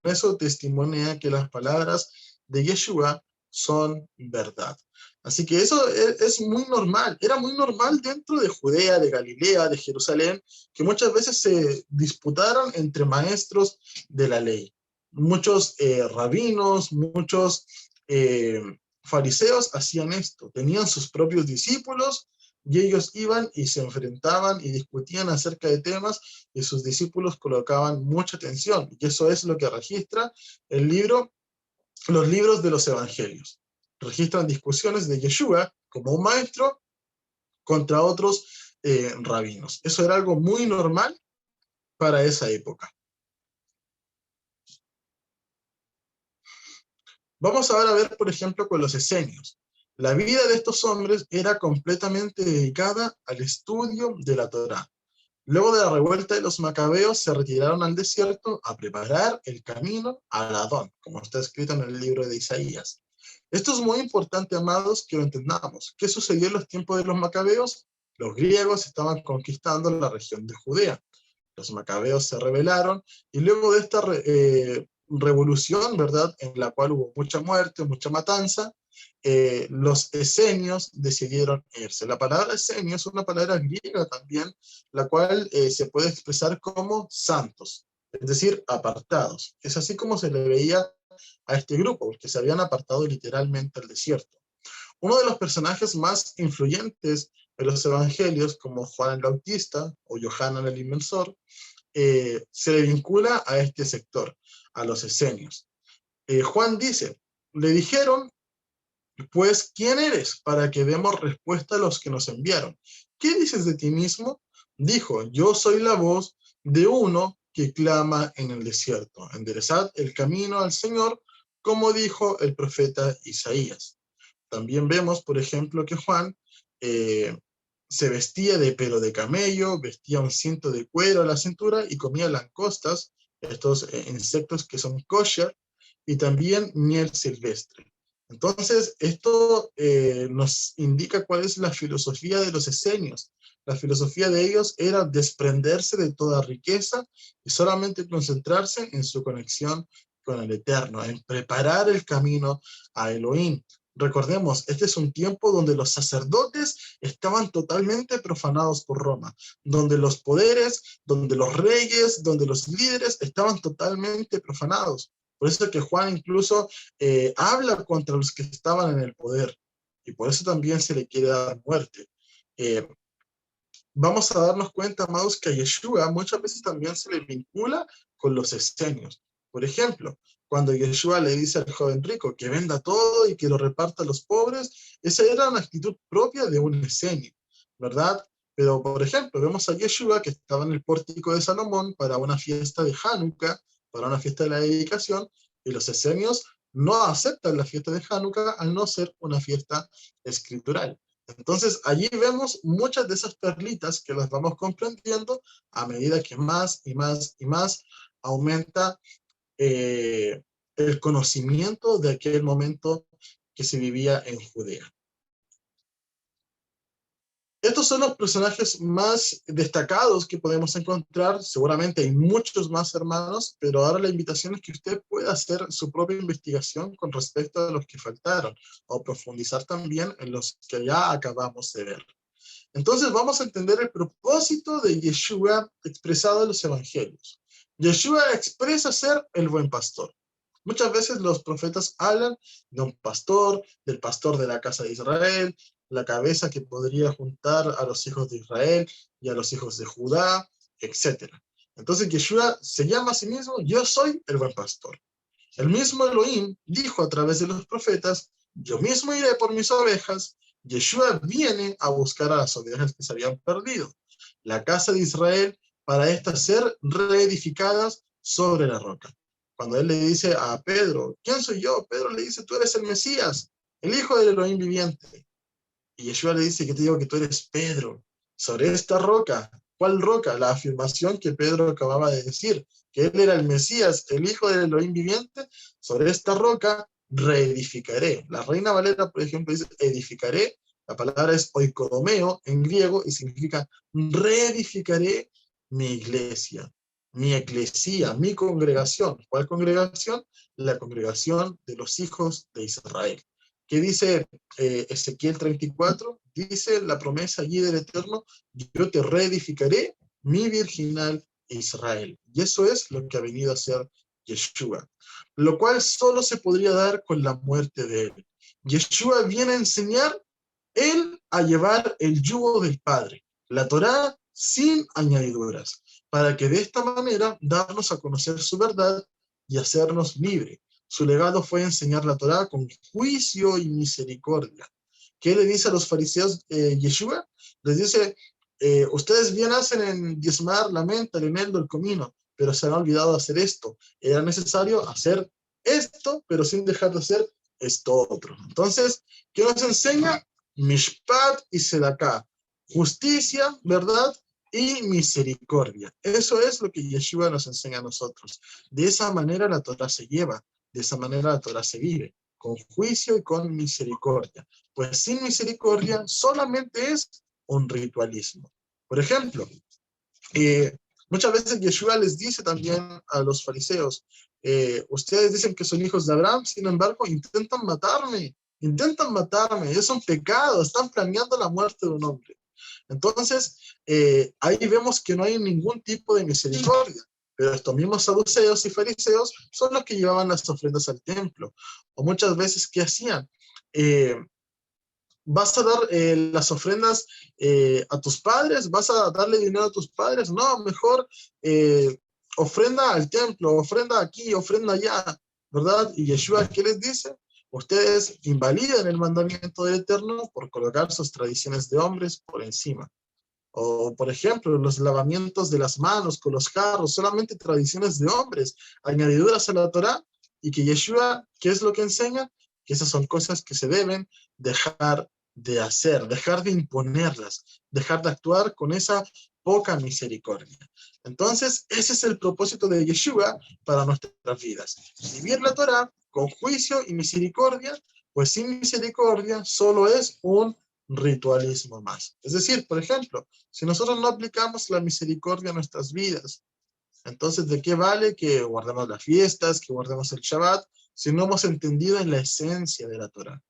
Eso testimonia que las palabras de Yeshua son verdad. Así que eso es muy normal, era muy normal dentro de Judea, de Galilea, de Jerusalén, que muchas veces se disputaron entre maestros de la ley. Muchos rabinos, muchos fariseos hacían esto, tenían sus propios discípulos y ellos iban y se enfrentaban y discutían acerca de temas y sus discípulos colocaban mucha atención. Y eso es lo que registra el libro, los libros de los evangelios. Registran discusiones de Yeshua como un maestro contra otros rabinos. Eso era algo muy normal para esa época. Vamos ahora a ver, por ejemplo, con los esenios. La vida de estos hombres era completamente dedicada al estudio de la Torá. Luego de la revuelta de los macabeos, se retiraron al desierto a preparar el camino al Adón, como está escrito en el libro de Isaías. Esto es muy importante, amados, que lo entendamos. ¿Qué sucedió en los tiempos de los macabeos? Los griegos estaban conquistando la región de Judea. Los macabeos se rebelaron y luego de esta revolución, ¿verdad?, en la cual hubo mucha muerte, mucha matanza, los esenios decidieron irse. La palabra esenio es una palabra griega también, la cual se puede expresar como santos, es decir, apartados. Es así como se le veía a este grupo, porque se habían apartado literalmente al desierto. Uno de los personajes más influyentes de los evangelios, como Juan el Bautista o Yohanan el Inmersor, se le vincula a este sector, a los esenios. Juan dice, le dijeron, pues, ¿quién eres? Para que demos respuesta a los que nos enviaron. ¿Qué dices de ti mismo? Dijo, yo soy la voz de uno que clama en el desierto. Enderezad el camino al Señor, como dijo el profeta Isaías. También vemos, por ejemplo, que Juan se vestía de pelo de camello, vestía un cinto de cuero a la cintura y comía langostas, estos insectos que son kosher, y también miel silvestre. Entonces, esto nos indica cuál es la filosofía de los esenios. La filosofía de ellos era desprenderse de toda riqueza y solamente concentrarse en su conexión con el Eterno, en preparar el camino a Elohim. Recordemos, este es un tiempo donde los sacerdotes estaban totalmente profanados por Roma, donde los poderes, donde los reyes, donde los líderes estaban totalmente profanados. Por eso es que Juan incluso habla contra los que estaban en el poder, y por eso también se le quiere dar muerte. Vamos a darnos cuenta, amados, que a Yeshua muchas veces también se le vincula con los esenios. Por ejemplo, Cuando Yeshua le dice al joven rico que venda todo y que lo reparta a los pobres, esa era una actitud propia de un esenio, ¿verdad? Pero, por ejemplo, vemos a Yeshua que estaba en el pórtico de Salomón para una fiesta de Hanukkah, para una fiesta de la dedicación, y los esenios no aceptan la fiesta de Hanukkah al no ser una fiesta escritural. Entonces, allí vemos muchas de esas perlitas que las vamos comprendiendo a medida que más y más y más aumenta el conocimiento de aquel momento que se vivía en Judea. Estos son los personajes más destacados que podemos encontrar. Seguramente hay muchos más, hermanos, pero ahora la invitación es que usted pueda hacer su propia investigación con respecto a los que faltaron, o profundizar también en los que ya acabamos de ver. Entonces vamos a entender el propósito de Yeshua expresado en los evangelios. Yeshua expresa ser el buen pastor. Muchas veces los profetas hablan de un pastor, del pastor de la casa de Israel, la cabeza que podría juntar a los hijos de Israel y a los hijos de Judá, etc. Entonces Yeshua se llama a sí mismo, yo soy el buen pastor. El mismo Elohim dijo a través de los profetas, yo mismo iré por mis ovejas. Yeshua viene a buscar a las ovejas que se habían perdido. La casa de Israel, para estas ser reedificadas sobre la roca. Cuando él le dice a Pedro, ¿quién soy yo? Pedro le dice, tú eres el Mesías, el hijo del Elohim viviente. Y Yeshua le dice, que te digo que tú eres Pedro, sobre esta roca. ¿Cuál roca? La afirmación que Pedro acababa de decir, que él era el Mesías, el hijo del Elohim viviente. Sobre esta roca reedificaré. La Reina Valera, por ejemplo, dice edificaré. La palabra es oikodomeo en griego y significa reedificaré mi iglesia, mi eclesía, mi congregación. ¿Cuál congregación? La congregación de los hijos de Israel. ¿Qué dice Ezequiel 34? Dice la promesa allí del Eterno, yo te reedificaré mi virginal Israel. Y eso es lo que ha venido a hacer Yeshua, lo cual solo se podría dar con la muerte de él. Yeshua viene a enseñar él a llevar el yugo del Padre, la Torá sin añadiduras, para que de esta manera darnos a conocer su verdad y hacernos libres. Su legado fue enseñar la Torá con juicio y misericordia. ¿Qué le dice a los fariseos Yeshua? Les dice, ustedes bien hacen en diezmar la menta, el eneldo, el comino, pero se han olvidado de hacer esto. Era necesario hacer esto, pero sin dejar de hacer esto otro. Entonces, ¿qué nos enseña? Mishpat y Sedaká. Justicia, verdad y misericordia. Eso es lo que Yeshua nos enseña a nosotros. De esa manera la Torá se lleva. De esa manera la Torá se vive, con juicio y con misericordia. Pues sin misericordia solamente es un ritualismo. Por ejemplo, muchas veces Yeshua les dice también a los fariseos, ustedes dicen que son hijos de Abraham, sin embargo intentan matarme, es un pecado, están planeando la muerte de un hombre. Entonces, ahí vemos que no hay ningún tipo de misericordia. Pero estos mismos saduceos y fariseos son los que llevaban las ofrendas al templo. O muchas veces, ¿qué hacían? ¿Vas a dar las ofrendas a tus padres? ¿Vas a darle dinero a tus padres? No, mejor ofrenda al templo, ofrenda aquí, ofrenda allá, ¿verdad? Y Yeshua, ¿qué les dice? Ustedes invalidan el mandamiento del Eterno por colocar sus tradiciones de hombres por encima. O, por ejemplo, los lavamientos de las manos con los jarros, solamente tradiciones de hombres, añadiduras a la Torá, y que Yeshua, ¿qué es lo que enseña? Que esas son cosas que se deben dejar de hacer, dejar de imponerlas, dejar de actuar con esa poca misericordia. Entonces, ese es el propósito de Yeshua para nuestras vidas. Vivir la Torá con juicio y misericordia, pues sin misericordia solo es un ritualismo más. Es decir, por ejemplo, si nosotros no aplicamos la misericordia a nuestras vidas, entonces ¿de qué vale que guardemos las fiestas, que guardemos el Shabbat, si no hemos entendido en la esencia de la Torá?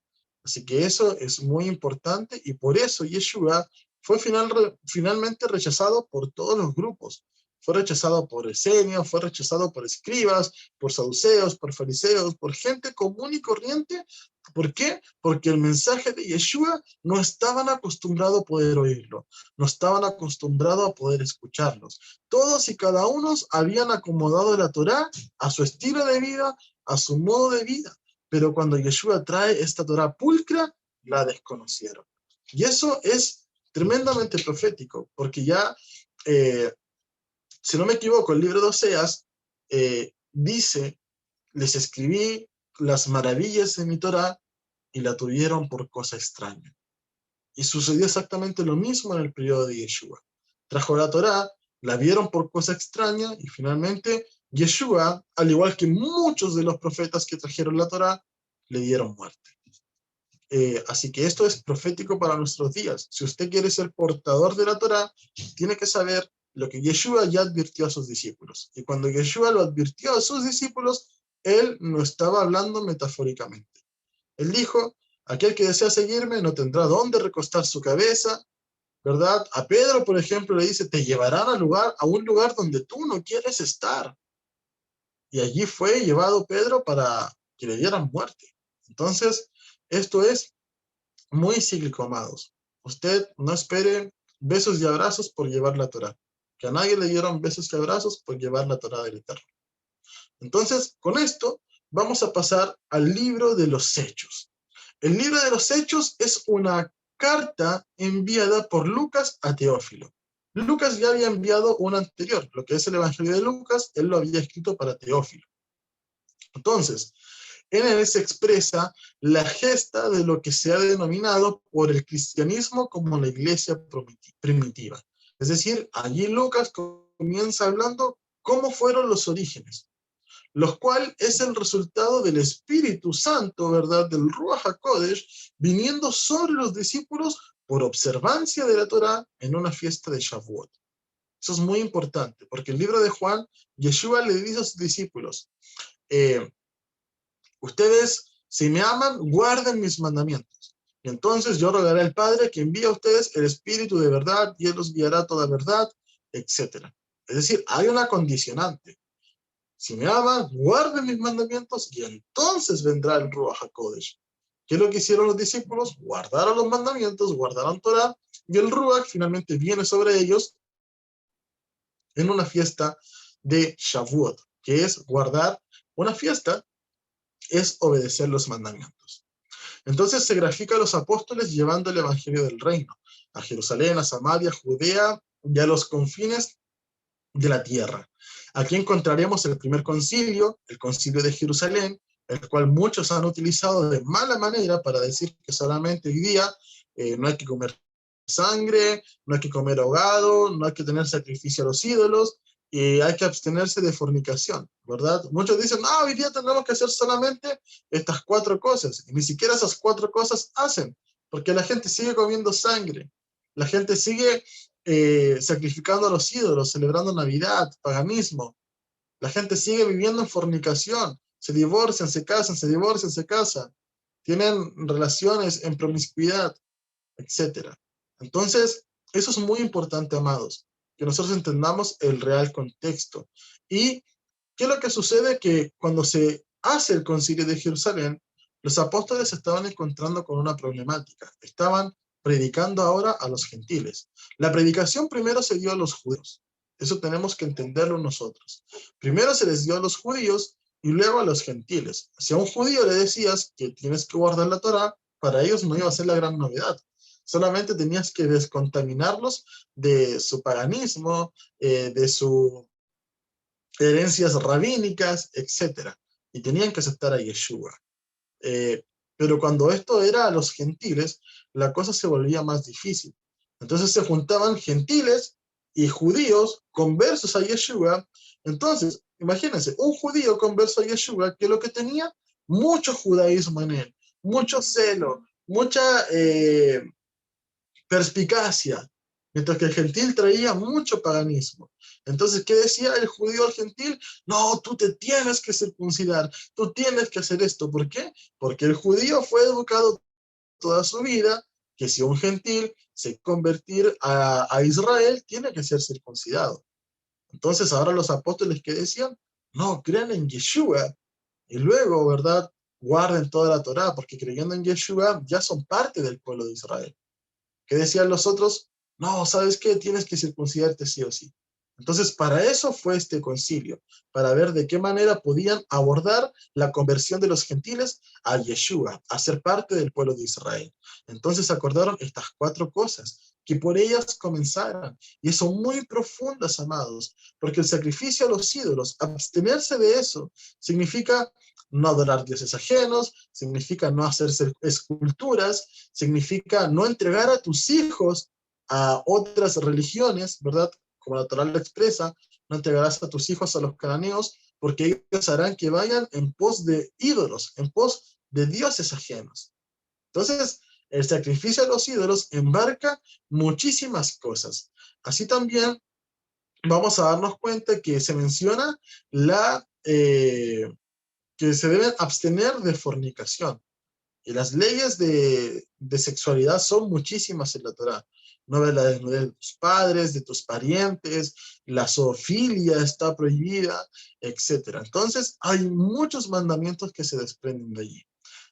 Así que eso es muy importante y por eso Yeshua fue finalmente rechazado por todos los grupos. Fue rechazado por esenios, fue rechazado por escribas, por saduceos, por fariseos, por gente común y corriente. ¿Por qué? Porque el mensaje de Yeshua no estaban acostumbrados a poder oírlo, no estaban acostumbrados a poder escucharlos. Todos y cada uno habían acomodado la Torá a su estilo de vida, a su modo de vida. Pero cuando Yeshua trae esta Torá pulcra, la desconocieron. Y eso es tremendamente profético, porque ya, si no me equivoco, el libro de Oseas dice, les escribí las maravillas de mi Torá y la tuvieron por cosa extraña. Y sucedió exactamente lo mismo en el periodo de Yeshua. Trajo la Torá, la vieron por cosa extraña y finalmente Yeshua, al igual que muchos de los profetas que trajeron la Torá, le dieron muerte. Así que esto es profético para nuestros días. Si usted quiere ser portador de la Torá, tiene que saber lo que Yeshua ya advirtió a sus discípulos. Y cuando Yeshua lo advirtió a sus discípulos, él no estaba hablando metafóricamente. Él dijo, aquel que desea seguirme no tendrá dónde recostar su cabeza, ¿verdad? A Pedro, por ejemplo, le dice, te llevarán a un lugar donde tú no quieres estar. Y allí fue llevado Pedro para que le dieran muerte. Entonces, esto es muy cíclico, amados. Usted no espere besos y abrazos por llevar la Torá. Que a nadie le dieron besos y abrazos por llevar la Torá del Eterno. Entonces, con esto, vamos a pasar al libro de los Hechos. El libro de los Hechos es una carta enviada por Lucas a Teófilo. Lucas ya había enviado una anterior, lo que es el Evangelio de Lucas, él lo había escrito para Teófilo. Entonces, en él se expresa la gesta de lo que se ha denominado por el cristianismo como la iglesia primitiva. Es decir, allí Lucas comienza hablando cómo fueron los orígenes, lo cual es el resultado del Espíritu Santo, ¿verdad? Del Ruach HaKodesh, viniendo sobre los discípulos por observancia de la Torá en una fiesta de Shavuot. Eso es muy importante, porque el libro de Juan, Yeshua le dice a sus discípulos, ustedes, si me aman, guarden mis mandamientos. Y entonces yo rogaré al Padre que envíe a ustedes el Espíritu de verdad, y Él los guiará a toda verdad, etc. Es decir, hay una condicionante. Si me aman, guarden mis mandamientos, y entonces vendrá el Ruach HaKodesh. ¿Qué es lo que hicieron los discípulos? Guardaron los mandamientos, guardaron Torah, y el Ruach finalmente viene sobre ellos en una fiesta de Shavuot, que es guardar una fiesta, es obedecer los mandamientos. Entonces se grafica a los apóstoles llevando el evangelio del reino a Jerusalén, a Samaria, Judea y a los confines de la tierra. Aquí encontraremos el primer concilio, el concilio de Jerusalén, el cual muchos han utilizado de mala manera para decir que solamente hoy día no hay que comer sangre, no hay que comer ahogado, no hay que tener sacrificio a los ídolos, y hay que abstenerse de fornicación, ¿verdad? Muchos dicen, no, hoy día tenemos que hacer solamente estas 4 cosas, y ni siquiera esas 4 cosas hacen, porque la gente sigue comiendo sangre, la gente sigue sacrificando a los ídolos, celebrando Navidad, paganismo, la gente sigue viviendo en fornicación, se divorcian, se casan, se divorcian, se casan, tienen relaciones en promiscuidad, etc. Entonces, eso es muy importante, amados, que nosotros entendamos el real contexto. ¿Y qué es lo que sucede? Que cuando se hace el concilio de Jerusalén, los apóstoles se estaban encontrando con una problemática. Estaban predicando ahora a los gentiles. La predicación primero se dio a los judíos. Eso tenemos que entenderlo nosotros. Primero se les dio a los judíos y luego a los gentiles. Si a un judío le decías que tienes que guardar la Torá, para ellos no iba a ser la gran novedad. Solamente tenías que descontaminarlos de su paganismo, de sus herencias rabínicas, etc. Y tenían que aceptar a Yeshua. Pero cuando esto era a los gentiles, la cosa se volvía más difícil. Entonces se juntaban gentiles y judíos conversos a Yeshua. Entonces, imagínense, un judío converso a Yeshua, que lo que tenía, mucho judaísmo en él, mucho celo, mucha perspicacia, mientras que el gentil traía mucho paganismo. Entonces, ¿qué decía el judío al gentil? No, tú te tienes que circuncidar, tú tienes que hacer esto. ¿Por qué? Porque el judío fue educado toda su vida que si un gentil se convertir a Israel, tiene que ser circuncidado. Entonces, ahora los apóstoles, ¿qué decían? No, crean en Yeshua, y luego, ¿verdad?, guarden toda la Torá, porque creyendo en Yeshua ya son parte del pueblo de Israel. ¿Qué decían los otros? No, ¿sabes qué? Tienes que circuncidarte sí o sí. Entonces, para eso fue este concilio, para ver de qué manera podían abordar la conversión de los gentiles a Yeshua, a ser parte del pueblo de Israel. Entonces acordaron estas 4 cosas, que por ellas comenzaran, y son muy profundas, amados, porque el sacrificio a los ídolos, abstenerse de eso, significa no adorar dioses ajenos, significa no hacer esculturas, significa no entregar a tus hijos a otras religiones, ¿verdad? Como la Torá lo expresa, no entregarás a tus hijos a los cananeos, porque ellos harán que vayan en pos de ídolos, en pos de dioses ajenos. Entonces, el sacrificio a los ídolos embarca muchísimas cosas. Así también vamos a darnos cuenta que se menciona que se deben abstener de fornicación. Y las leyes de sexualidad son muchísimas en la Torá. No ves la desnudez de tus padres, de tus parientes, la zoofilia está prohibida, etc. Entonces, hay muchos mandamientos que se desprenden de allí.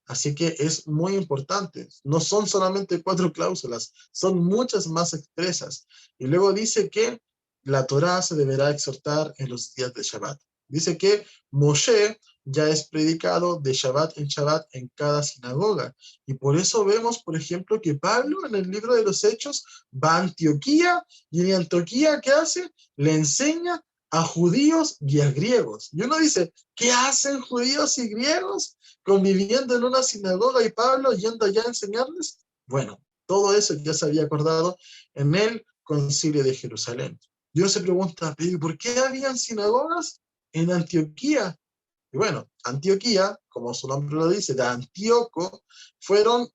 Así que es muy importante. No son solamente 4 cláusulas, son muchas más expresas. Y luego dice que la Torá se deberá exhortar en los días de Shabbat. Dice que Moshe ya es predicado de Shabbat en cada sinagoga. Y por eso vemos, por ejemplo, que Pablo en el libro de los Hechos va a Antioquía, y en Antioquía, ¿qué hace? Le enseña a judíos y a griegos. Y uno dice, ¿qué hacen judíos y griegos conviviendo en una sinagoga y Pablo yendo allá a enseñarles? Bueno, todo eso ya se había acordado en el concilio de Jerusalén. Y uno se pregunta, ¿pero por qué habían sinagogas en Antioquía? Y bueno, Antioquía, como su nombre lo dice, de Antíoco, fueron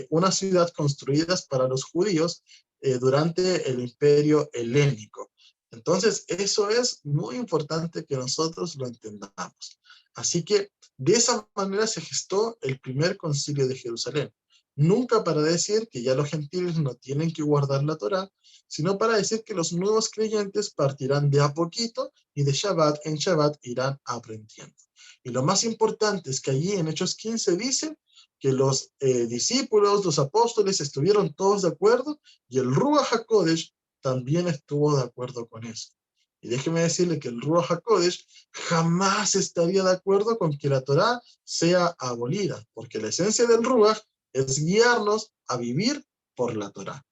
una ciudad construidas para los judíos durante el imperio helénico. Entonces, eso es muy importante que nosotros lo entendamos. Así que de esa manera se gestó el primer concilio de Jerusalén. Nunca para decir que ya los gentiles no tienen que guardar la Torá, sino para decir que los nuevos creyentes partirán de a poquito y de Shabbat en Shabbat irán aprendiendo. Y lo más importante es que allí en Hechos 15 dice que los discípulos, los apóstoles estuvieron todos de acuerdo y el Ruach HaKodesh también estuvo de acuerdo con eso. Y déjeme decirle que el Ruach HaKodesh jamás estaría de acuerdo con que la Torá sea abolida, porque la esencia del Ruach es guiarnos a vivir por la Torá.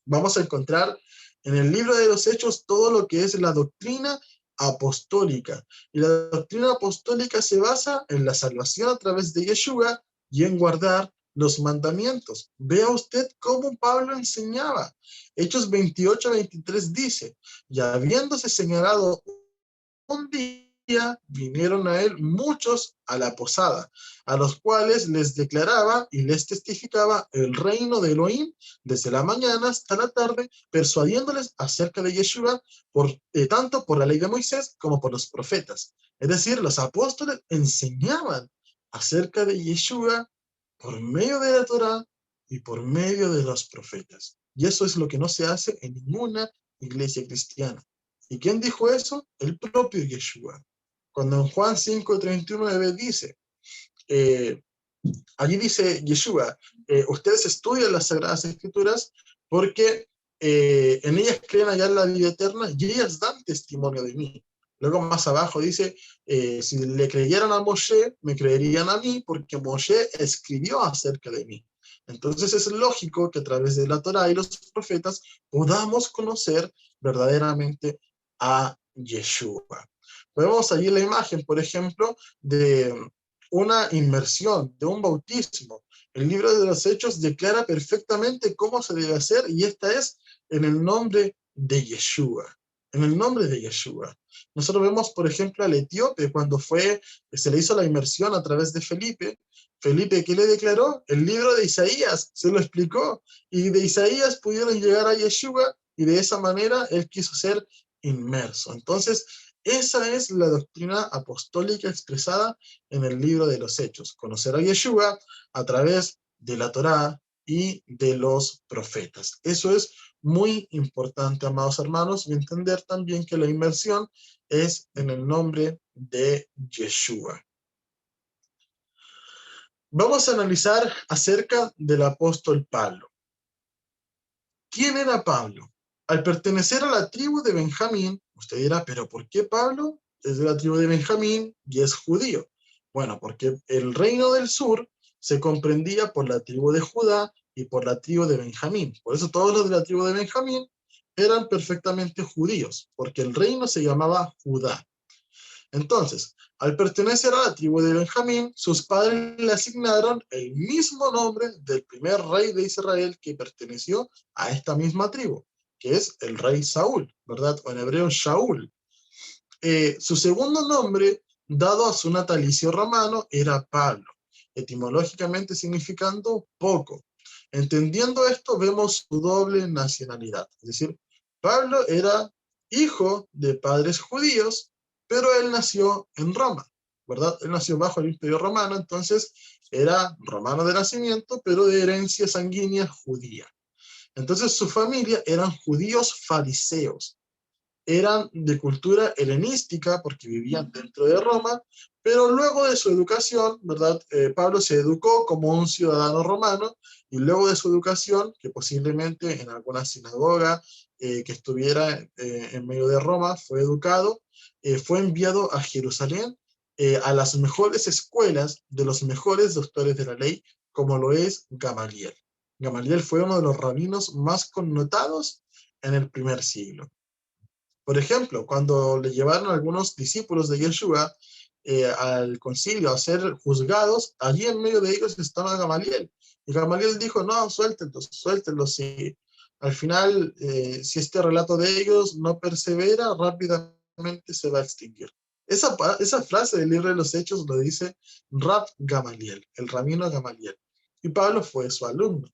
Vamos a encontrar en el libro de los Hechos todo lo que es la doctrina apostólica. Y la doctrina apostólica se basa en la salvación a través de Yeshua y en guardar los mandamientos. Vea usted cómo Pablo enseñaba. Hechos 28-23 dice, y habiéndose señalado un día vinieron a él muchos a la posada, a los cuales les declaraba y les testificaba el reino de Elohim desde la mañana hasta la tarde, persuadiéndoles acerca de Yeshua, tanto por la ley de Moisés como por los profetas. Es decir, los apóstoles enseñaban acerca de Yeshua por medio de la Torá y por medio de los profetas. Y eso es lo que no se hace en ninguna iglesia cristiana. ¿Y quién dijo eso? El propio Yeshua. Cuando en Juan 5:31 dice, eh, allí dice Yeshua, ustedes estudian las Sagradas Escrituras porque en ellas creen hallar la vida eterna y ellas dan testimonio de mí. Luego más abajo dice, si le creyeran a Moshe, me creerían a mí porque Moshe escribió acerca de mí. Entonces es lógico que a través de la Torá y los profetas podamos conocer verdaderamente a Yeshua. Vemos allí la imagen, por ejemplo, de una inmersión, de un bautismo. El libro de los Hechos declara perfectamente cómo se debe hacer y esta es en el nombre de Yeshua. En el nombre de Yeshua. Nosotros vemos, por ejemplo, al etíope cuando se le hizo la inmersión a través de Felipe. Felipe, ¿qué le declaró? El libro de Isaías, se lo explicó. Y de Isaías pudieron llegar a Yeshua y de esa manera él quiso ser inmerso. Entonces, esa es la doctrina apostólica expresada en el libro de los Hechos. Conocer a Yeshua a través de la Torá y de los profetas. Eso es muy importante, amados hermanos, y entender también que la inmersión es en el nombre de Yeshua. Vamos a analizar acerca del apóstol Pablo. ¿Quién era Pablo? Al pertenecer a la tribu de Benjamín, usted dirá, pero ¿por qué Pablo es de la tribu de Benjamín y es judío? Bueno, porque el reino del sur se comprendía por la tribu de Judá y por la tribu de Benjamín. Por eso todos los de la tribu de Benjamín eran perfectamente judíos, porque el reino se llamaba Judá. Entonces, al pertenecer a la tribu de Benjamín, sus padres le asignaron el mismo nombre del primer rey de Israel que perteneció a esta misma tribu, que es el rey Saúl, ¿verdad? O en hebreo Shaul. Su segundo nombre, dado a su natalicio romano, era Pablo, etimológicamente significando poco. Entendiendo esto, vemos su doble nacionalidad. Es decir, Pablo era hijo de padres judíos, pero él nació en Roma, ¿verdad? Él nació bajo el Imperio Romano, entonces era romano de nacimiento, pero de herencia sanguínea judía. Entonces su familia eran judíos fariseos, eran de cultura helenística porque vivían dentro de Roma, pero luego de su educación, ¿verdad? Pablo se educó como un ciudadano romano y luego de su educación, que posiblemente en alguna sinagoga que estuviera en medio de Roma, fue educado, fue enviado a Jerusalén a las mejores escuelas de los mejores doctores de la ley, como lo es Gamaliel. Gamaliel fue uno de los rabinos más connotados en el primer siglo. Por ejemplo, cuando le llevaron a algunos discípulos de Yeshua al concilio a ser juzgados, allí en medio de ellos estaba Gamaliel. Y Gamaliel dijo, no, suéltenlos, suéltenlos. Si al final, si este relato de ellos no persevera, rápidamente se va a extinguir. Esa frase del libro de los Hechos lo dice Rab Gamaliel, el rabino Gamaliel. Y Pablo fue su alumno.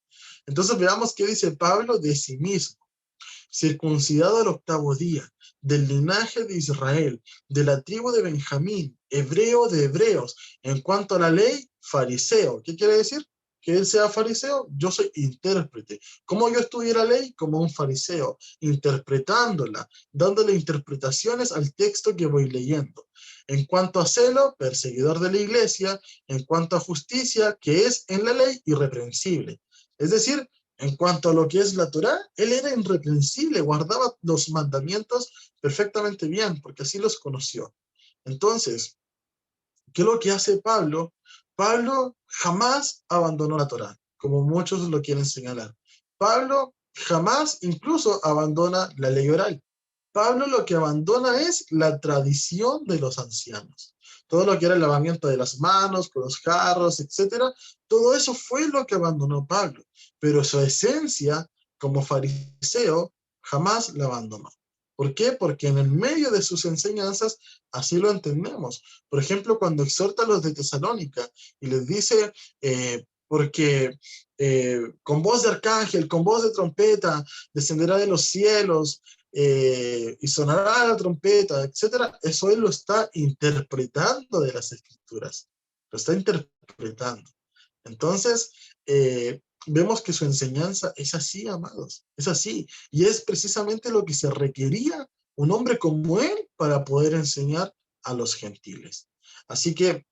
Entonces veamos qué dice Pablo de sí mismo. Circuncidado al octavo día, del linaje de Israel, de la tribu de Benjamín, hebreo de hebreos, en cuanto a la ley, fariseo. ¿Qué quiere decir? Que él sea fariseo, yo soy intérprete. ¿Cómo yo estudié la ley? Como un fariseo, interpretándola, dándole interpretaciones al texto que voy leyendo. En cuanto a celo, perseguidor de la iglesia. En cuanto a justicia, que es en la ley irreprensible. Es decir, en cuanto a lo que es la Torá, él era irreprensible, guardaba los mandamientos perfectamente bien, porque así los conoció. Entonces, ¿qué es lo que hace Pablo? Pablo jamás abandonó la Torá, como muchos lo quieren señalar. Pablo jamás incluso abandona la ley oral. Pablo lo que abandona es la tradición de los ancianos. Todo lo que era el lavamiento de las manos, con los jarros, etcétera, todo eso fue lo que abandonó Pablo. Pero su esencia como fariseo jamás la abandonó. ¿Por qué? Porque en el medio de sus enseñanzas así lo entendemos. Por ejemplo, cuando exhorta a los de Tesalónica y les dice, porque con voz de arcángel, con voz de trompeta, descenderá de los cielos y sonará la trompeta, etcétera, eso él lo está interpretando de las escrituras, lo está interpretando. Entonces, vemos que su enseñanza es así, amados, es así, y es precisamente lo que se requería un hombre como él para poder enseñar a los gentiles. Así que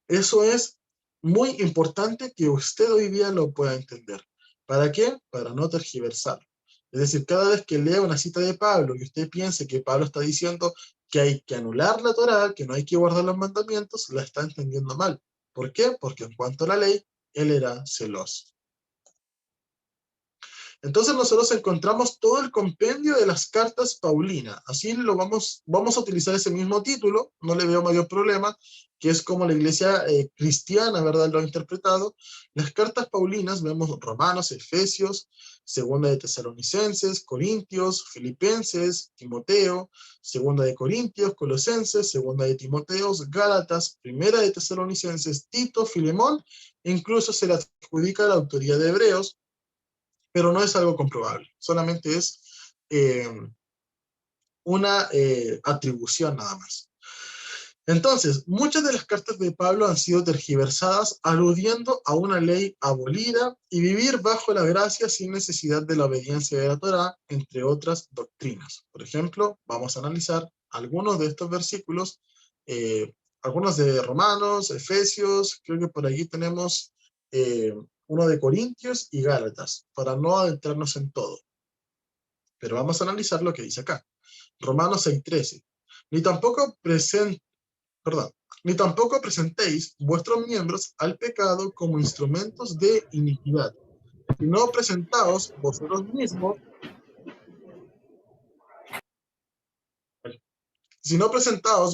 eso es muy importante que usted hoy día lo pueda entender. ¿Para qué? Para no tergiversar. Es decir, cada vez que lea una cita de Pablo y usted piense que Pablo está diciendo que hay que anular la Torá, que no hay que guardar los mandamientos, la está entendiendo mal. ¿Por qué? Porque en cuanto a la ley, él era celoso. Entonces nosotros encontramos todo el compendio de las cartas Paulinas. Así lo vamos a utilizar ese mismo título, no le veo mayor problema, que es como la iglesia cristiana, ¿verdad?, lo ha interpretado. Las cartas Paulinas, vemos Romanos, Efesios, Segunda de Tesalonicenses, Corintios, Filipenses, Timoteo, Segunda de Corintios, Colosenses, Segunda de Timoteos, Gálatas, Primera de Tesalonicenses, Tito, Filemón, e incluso se le adjudica la autoría de Hebreos, pero no es algo comprobable, solamente es eh, una atribución nada más. Entonces, muchas de las cartas de Pablo han sido tergiversadas aludiendo a una ley abolida y vivir bajo la gracia sin necesidad de la obediencia de la Torá, entre otras doctrinas. Por ejemplo, vamos a analizar algunos de estos versículos, algunos de Romanos, Efesios, creo que por allí tenemos uno de Corintios y Gálatas, para no adentrarnos en todo. Pero vamos a analizar lo que dice acá. Romanos 6:13. Ni tampoco perdón, ni tampoco presentéis vuestros miembros al pecado como instrumentos de iniquidad, sino presentaos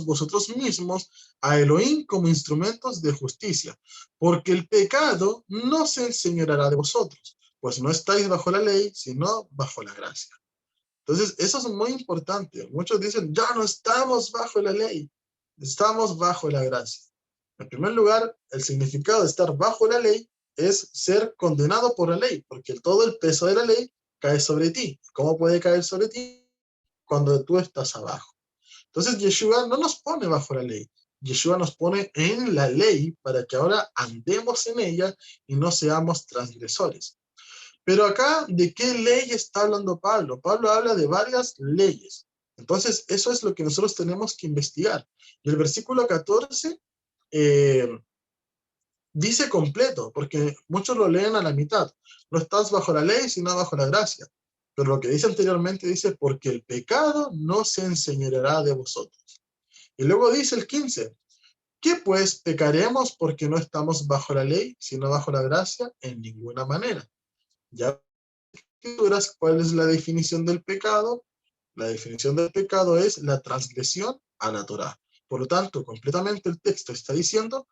vosotros mismos, a Elohim como instrumentos de justicia, porque el pecado no se enseñoreará de vosotros, pues no estáis bajo la ley, sino bajo la gracia. Entonces, eso es muy importante. Muchos dicen, ya no estamos bajo la ley, estamos bajo la gracia. En primer lugar, el significado de estar bajo la ley es ser condenado por la ley, porque todo el peso de la ley cae sobre ti. ¿Cómo puede caer sobre ti? Cuando tú estás abajo. Entonces, Yeshua no nos pone bajo la ley. Yeshua nos pone en la ley para que ahora andemos en ella y no seamos transgresores. Pero acá, ¿de qué ley está hablando Pablo? Pablo habla de varias leyes. Entonces, eso es lo que nosotros tenemos que investigar. Y el versículo 14 eh, dice completo, porque muchos lo leen a la mitad. No estás bajo la ley, sino bajo la gracia. Pero lo que dice anteriormente dice, porque el pecado no se enseñoreará de vosotros. Y luego dice el 15, ¿qué pues pecaremos porque no estamos bajo la ley, sino bajo la gracia? En ninguna manera. Ya escrituras, ¿cuál es la definición del pecado? La definición del pecado es la transgresión a la Torá. Por lo tanto, completamente el texto está diciendo,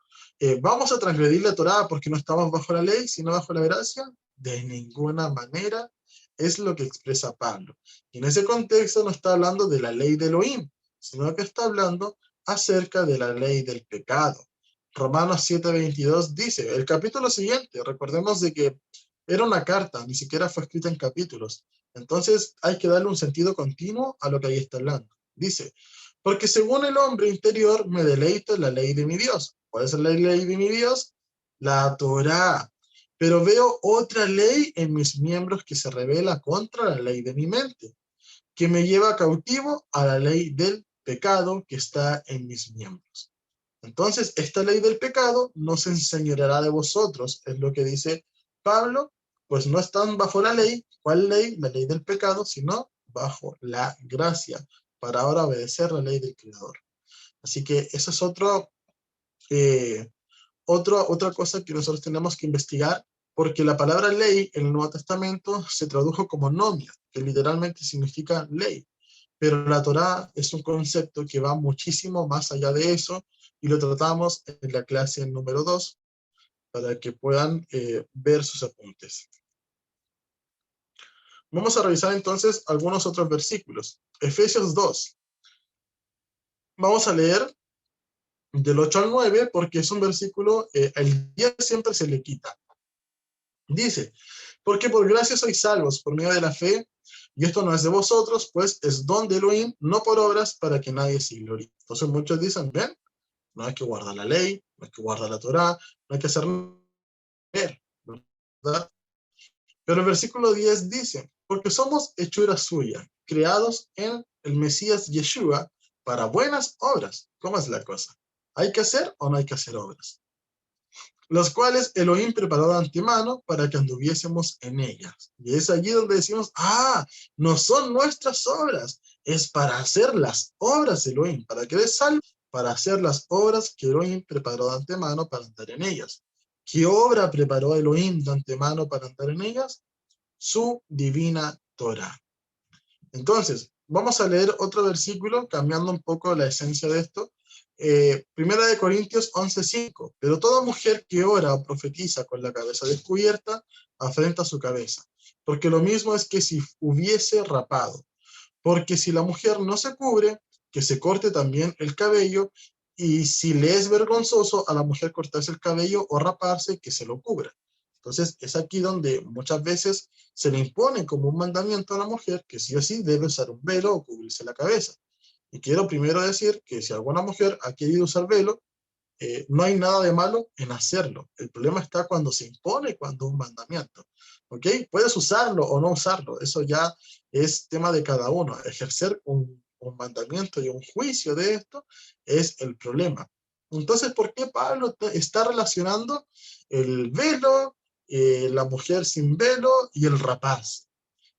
vamos a transgredir la Torá porque no estamos bajo la ley, sino bajo la gracia. De ninguna manera es lo que expresa Pablo. Y en ese contexto no está hablando de la ley de Elohim, sino que está hablando acerca de la ley del pecado. Romanos 7:22 dice, el capítulo siguiente, recordemos de que era una carta, ni siquiera fue escrita en capítulos. Entonces hay que darle un sentido continuo a lo que ahí está hablando. Dice, porque según el hombre interior me deleito en la ley de mi Dios. ¿Cuál es la ley de mi Dios? La Torá. Pero veo otra ley en mis miembros que se revela contra la ley de mi mente, que me lleva cautivo a la ley del pecado que está en mis miembros. Entonces, esta ley del pecado no se enseñoreará de vosotros, es lo que dice Pablo, pues no están bajo la ley. ¿Cuál ley? La ley del pecado, sino bajo la gracia, para ahora obedecer la ley del Creador. Así que eso es eh, otra cosa que nosotros tenemos que investigar, porque la palabra ley en el Nuevo Testamento se tradujo como nomia, que literalmente significa ley. Pero la Torá es un concepto que va muchísimo más allá de eso y lo tratamos en la clase número 2 para que puedan ver sus apuntes. Vamos a revisar entonces algunos otros versículos. Efesios 2. Vamos a leer del 8 al 9 porque es un versículo, el 10 siempre se le quita. Dice, porque por gracia sois salvos por medio de la fe, y esto no es de vosotros, pues es don de Elohim, no por obras, para que nadie se gloríe. Entonces muchos dicen, ven, no hay que guardar la ley, no hay que guardar la Torá, no hay que hacer ver, ¿verdad? Pero el versículo 10 dice, porque somos hechura suya, creados en el Mesías Yeshua para buenas obras. ¿Cómo es la cosa? ¿Hay que hacer o no hay que hacer obras? Los cuales Elohim preparó de antemano para que anduviésemos en ellas. Y es allí donde decimos, no son nuestras obras, es para hacer las obras de Elohim. ¿Para qué eres salvo? Para hacer las obras que Elohim preparó de antemano para andar en ellas. ¿Qué obra preparó Elohim de antemano para andar en ellas? Su divina Torah. Entonces, vamos a leer otro versículo, cambiando un poco la esencia de esto. Primera de Corintios 11:5. Pero toda mujer que ora o profetiza con la cabeza descubierta, afrenta su cabeza. Porque lo mismo es que si hubiese rapado. Porque si la mujer no se cubre, que se corte también el cabello, y si le es vergonzoso a la mujer cortarse el cabello o raparse, que se lo cubra. Entonces, es aquí donde muchas veces se le impone como un mandamiento a la mujer que sí o sí debe usar un velo o cubrirse la cabeza. Y quiero primero decir que si alguna mujer ha querido usar velo, no hay nada de malo en hacerlo. El problema está cuando se impone, cuando es un mandamiento. ¿Ok? Puedes usarlo o no usarlo. Eso ya es tema de cada uno. Ejercer un mandamiento y un juicio de esto es el problema. Entonces, ¿por qué Pablo está relacionando el velo, la mujer sin velo y el rapaz?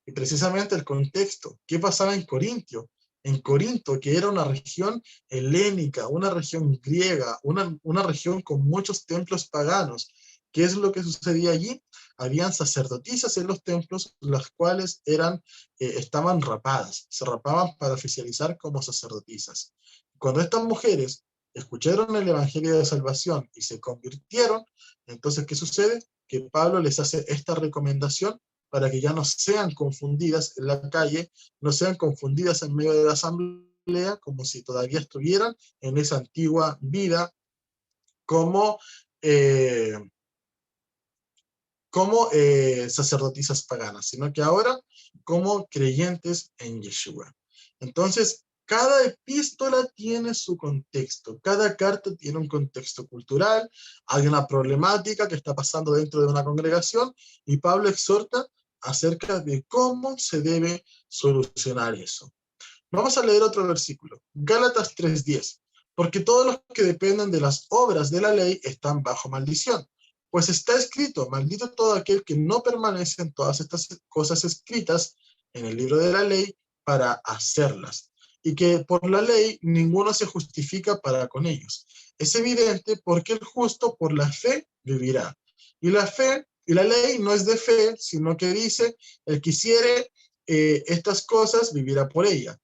Y precisamente el contexto, ¿qué pasaba en Corintio? En Corinto, que era una región helénica, una región griega, una región con muchos templos paganos. ¿Qué es lo que sucedía allí? Habían sacerdotisas en los templos, las cuales estaban rapadas, se rapaban para oficializar como sacerdotisas. Cuando estas mujeres escucharon el Evangelio de Salvación y se convirtieron, entonces, ¿qué sucede? Que Pablo les hace esta recomendación para que ya no sean confundidas en la calle, no sean confundidas en medio de la asamblea, como si todavía estuvieran en esa antigua vida como, eh, sacerdotisas paganas, sino que ahora como creyentes en Yeshua. Entonces, cada epístola tiene su contexto, cada carta tiene un contexto cultural, hay una problemática que está pasando dentro de una congregación y Pablo exhorta acerca de cómo se debe solucionar eso. Vamos a leer otro versículo, Gálatas 3:10. Porque todos los que dependen de las obras de la ley están bajo maldición. Pues está escrito, maldito todo aquel que no permanece en todas estas cosas escritas en el libro de la ley para hacerlas. Y que por la ley ninguno se justifica para con ellos. Es evidente porque el justo por la fe vivirá. Y la fe y la ley no es de fe, sino que dice, el que hiciere estas cosas vivirá por ella.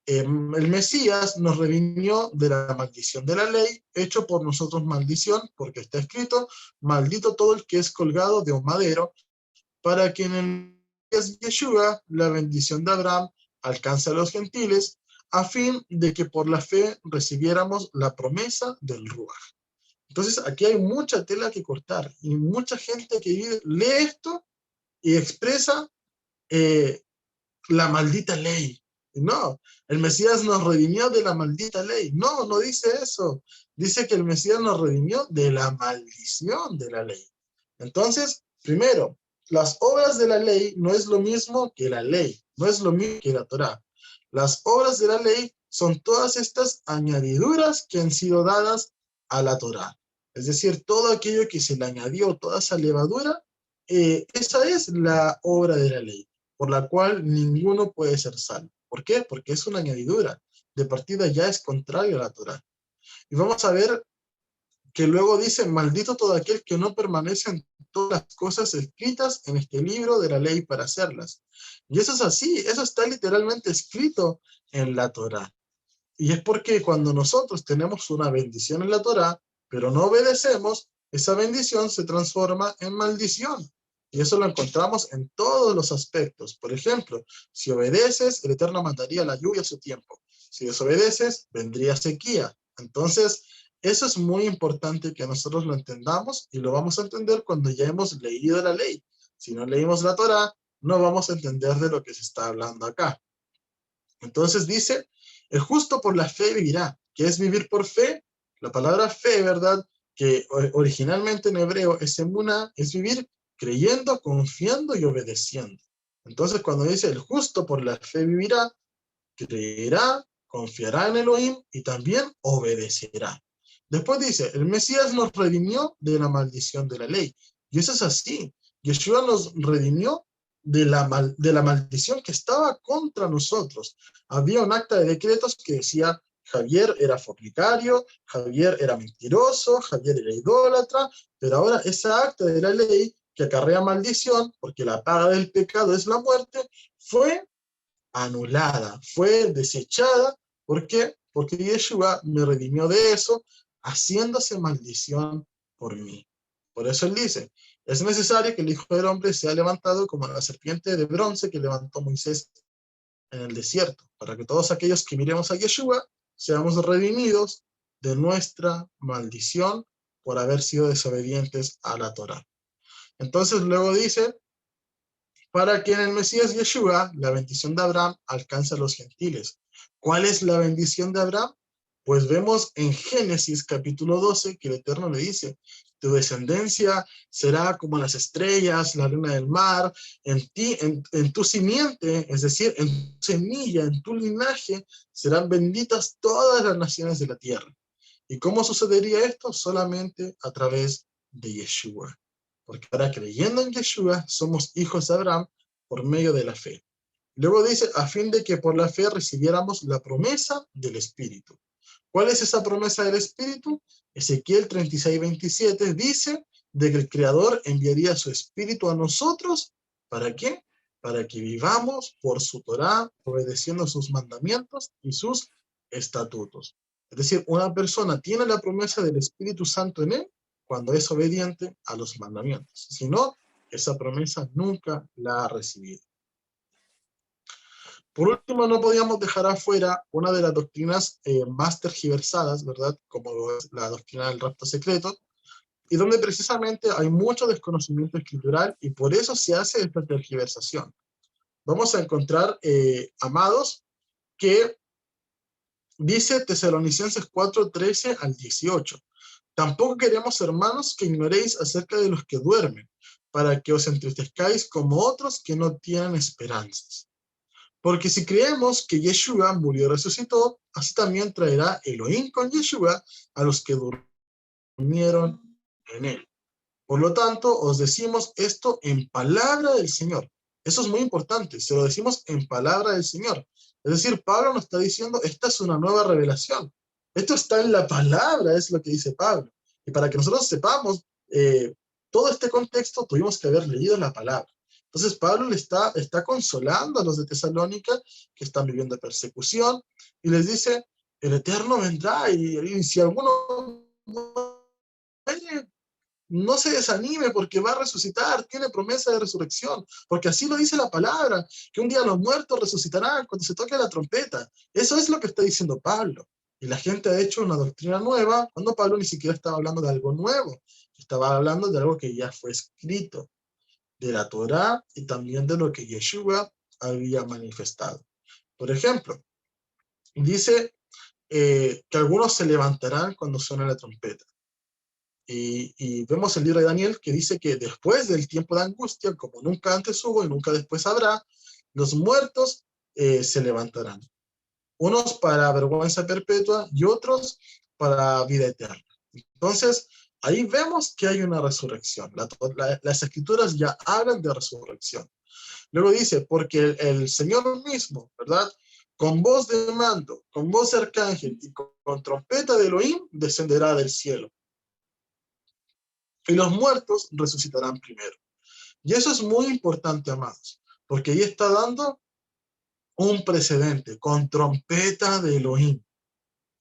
El Mesías nos redimió de la maldición de la ley, hecho por nosotros maldición, porque está escrito, maldito todo el que es colgado de un madero, para que en el Mesías Yeshua la bendición de Abraham alcance a los gentiles, a fin de que por la fe recibiéramos la promesa del Ruach. Entonces aquí hay mucha tela que cortar, y mucha gente que lee esto y expresa eh, la maldita ley. No, el Mesías nos redimió de la maldita ley. No, no dice eso. Dice que el Mesías nos redimió de la maldición de la ley. Entonces, primero, las obras de la ley no es lo mismo que la ley, no es lo mismo que la Torá. Las obras de la ley son todas estas añadiduras que han sido dadas a la Torá. Es decir, todo aquello que se le añadió, toda esa levadura, esa es la obra de la ley, por la cual ninguno puede ser salvo. ¿Por qué? Porque es una añadidura. De partida ya es contrario a la Torá. Y vamos a ver que luego dice, maldito todo aquel que no permanece en todas las cosas escritas en este libro de la ley para hacerlas. Y eso es así, eso está literalmente escrito en la Torá. Y es porque cuando nosotros tenemos una bendición en la Torá, pero no obedecemos, esa bendición se transforma en maldición. Y eso lo encontramos en todos los aspectos. Por ejemplo, si obedeces, el Eterno mandaría la lluvia a su tiempo. Si desobedeces, vendría sequía. Entonces, eso es muy importante que nosotros lo entendamos y lo vamos a entender cuando ya hemos leído la ley. Si no leímos la Torá, no vamos a entender de lo que se está hablando acá. Entonces dice, el justo por la fe vivirá. ¿Qué es vivir por fe? La palabra fe, ¿verdad? Que originalmente en hebreo es emuná, es vivir creyendo, confiando y obedeciendo. Entonces cuando dice el justo por la fe vivirá, creerá, confiará en Elohim y también obedecerá. Después dice, el Mesías nos redimió de la maldición de la ley. Y eso es así. Yeshua nos redimió de la maldición que estaba contra nosotros. Había un acta de decretos que decía, Javier era fornicario, Javier era mentiroso, Javier era idólatra, pero ahora esa acta de la ley que acarrea maldición, porque la paga del pecado es la muerte, fue anulada, fue desechada. ¿Por qué? Porque Yeshua me redimió de eso, haciéndose maldición por mí. Por eso él dice, es necesario que el Hijo del Hombre sea levantado como la serpiente de bronce que levantó Moisés en el desierto, para que todos aquellos que miremos a Yeshua seamos redimidos de nuestra maldición por haber sido desobedientes a la Torá. Entonces luego dice, para que en el Mesías Yeshua la bendición de Abraham alcance a los gentiles. ¿Cuál es la bendición de Abraham? Pues vemos en Génesis capítulo 12 que el Eterno le dice, tu descendencia será como las estrellas, la arena del mar, en tu simiente, es decir, en tu semilla, en tu linaje, serán benditas todas las naciones de la tierra. ¿Y cómo sucedería esto? Solamente a través de Yeshua. Porque ahora creyendo en Yeshua somos hijos de Abraham, por medio de la fe. Luego dice, a fin de que por la fe recibiéramos la promesa del Espíritu. ¿Cuál es esa promesa del Espíritu? Ezequiel 36:27 dice de que el Creador enviaría su Espíritu a nosotros. ¿Para qué? Para que vivamos por su Torá, obedeciendo sus mandamientos y sus estatutos. Es decir, una persona tiene la promesa del Espíritu Santo en él cuando es obediente a los mandamientos. Si no, esa promesa nunca la ha recibido. Por último, no podíamos dejar afuera una de las doctrinas más tergiversadas, ¿verdad? Como lo es la doctrina del rapto secreto, y donde precisamente hay mucho desconocimiento escritural y por eso se hace esta tergiversación. Vamos a encontrar, amados, que dice Tesalonicenses 4:13 al 18. Tampoco queremos, hermanos, que ignoréis acerca de los que duermen, para que os entristezcáis como otros que no tienen esperanzas. Porque si creemos que Yeshua murió y resucitó, así también traerá Elohim con Yeshua a los que durmieron en él. Por lo tanto, os decimos esto en palabra del Señor. Eso es muy importante, se lo decimos en palabra del Señor. Es decir, Pablo nos está diciendo, esta es una nueva revelación. Esto está en la palabra, es lo que dice Pablo. Y para que nosotros sepamos todo este contexto, tuvimos que haber leído la palabra. Entonces Pablo le está consolando a los de Tesalónica que están viviendo persecución y les dice, el Eterno vendrá y si alguno muere, no se desanime porque va a resucitar, tiene promesa de resurrección, porque así lo dice la palabra, que un día los muertos resucitarán cuando se toque la trompeta. Eso es lo que está diciendo Pablo. Y la gente ha hecho una doctrina nueva, cuando Pablo ni siquiera estaba hablando de algo nuevo, estaba hablando de algo que ya fue escrito, de la Torá y también de lo que Yeshua había manifestado. Por ejemplo, dice que algunos se levantarán cuando suene la trompeta. Y vemos el libro de Daniel que dice que después del tiempo de angustia, como nunca antes hubo y nunca después habrá, los muertos se levantarán. Unos para vergüenza perpetua y otros para vida eterna. Entonces, ahí vemos que hay una resurrección. Las escrituras ya hablan de resurrección. Luego dice, porque el Señor mismo, ¿verdad? Con voz de mando, con voz de arcángel y con trompeta de Elohim descenderá del cielo. Y los muertos resucitarán primero. Y eso es muy importante, amados, porque ahí está dando un precedente con trompeta de Elohim.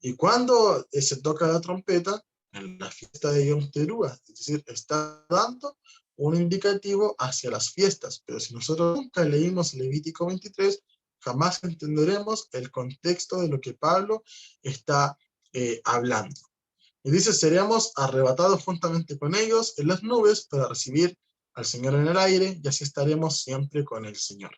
Y cuando se toca la trompeta, en la fiesta de Yom Teruah, es decir, está dando un indicativo hacia las fiestas. Pero si nosotros nunca leímos Levítico 23, jamás entenderemos el contexto de lo que Pablo está hablando. Y dice, seremos arrebatados juntamente con ellos en las nubes para recibir al Señor en el aire, y así estaremos siempre con el Señor.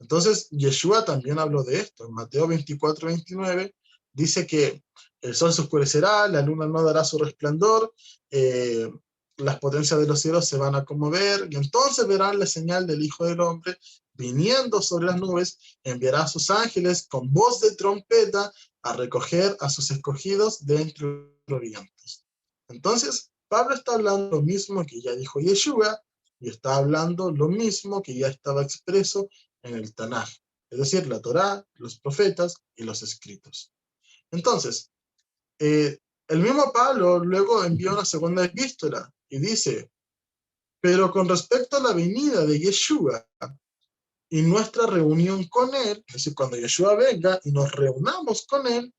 Entonces, Yeshua también habló de esto. En Mateo 24:29 dice que el sol se oscurecerá, la luna no dará su resplandor, las potencias de los cielos se van a conmover, y entonces verán la señal del Hijo del Hombre viniendo sobre las nubes, enviará a sus ángeles con voz de trompeta a recoger a sus escogidos de entre los vivientes. Entonces, Pablo está hablando lo mismo que ya dijo Yeshua, y está hablando lo mismo que ya estaba expreso en el Tanaj, es decir, la Torá, los profetas y los escritos. Entonces, el mismo Pablo luego envió una segunda epístola y dice, pero con respecto a la venida de Yeshua y nuestra reunión con él, es decir, cuando Yeshua venga y nos reunamos con él,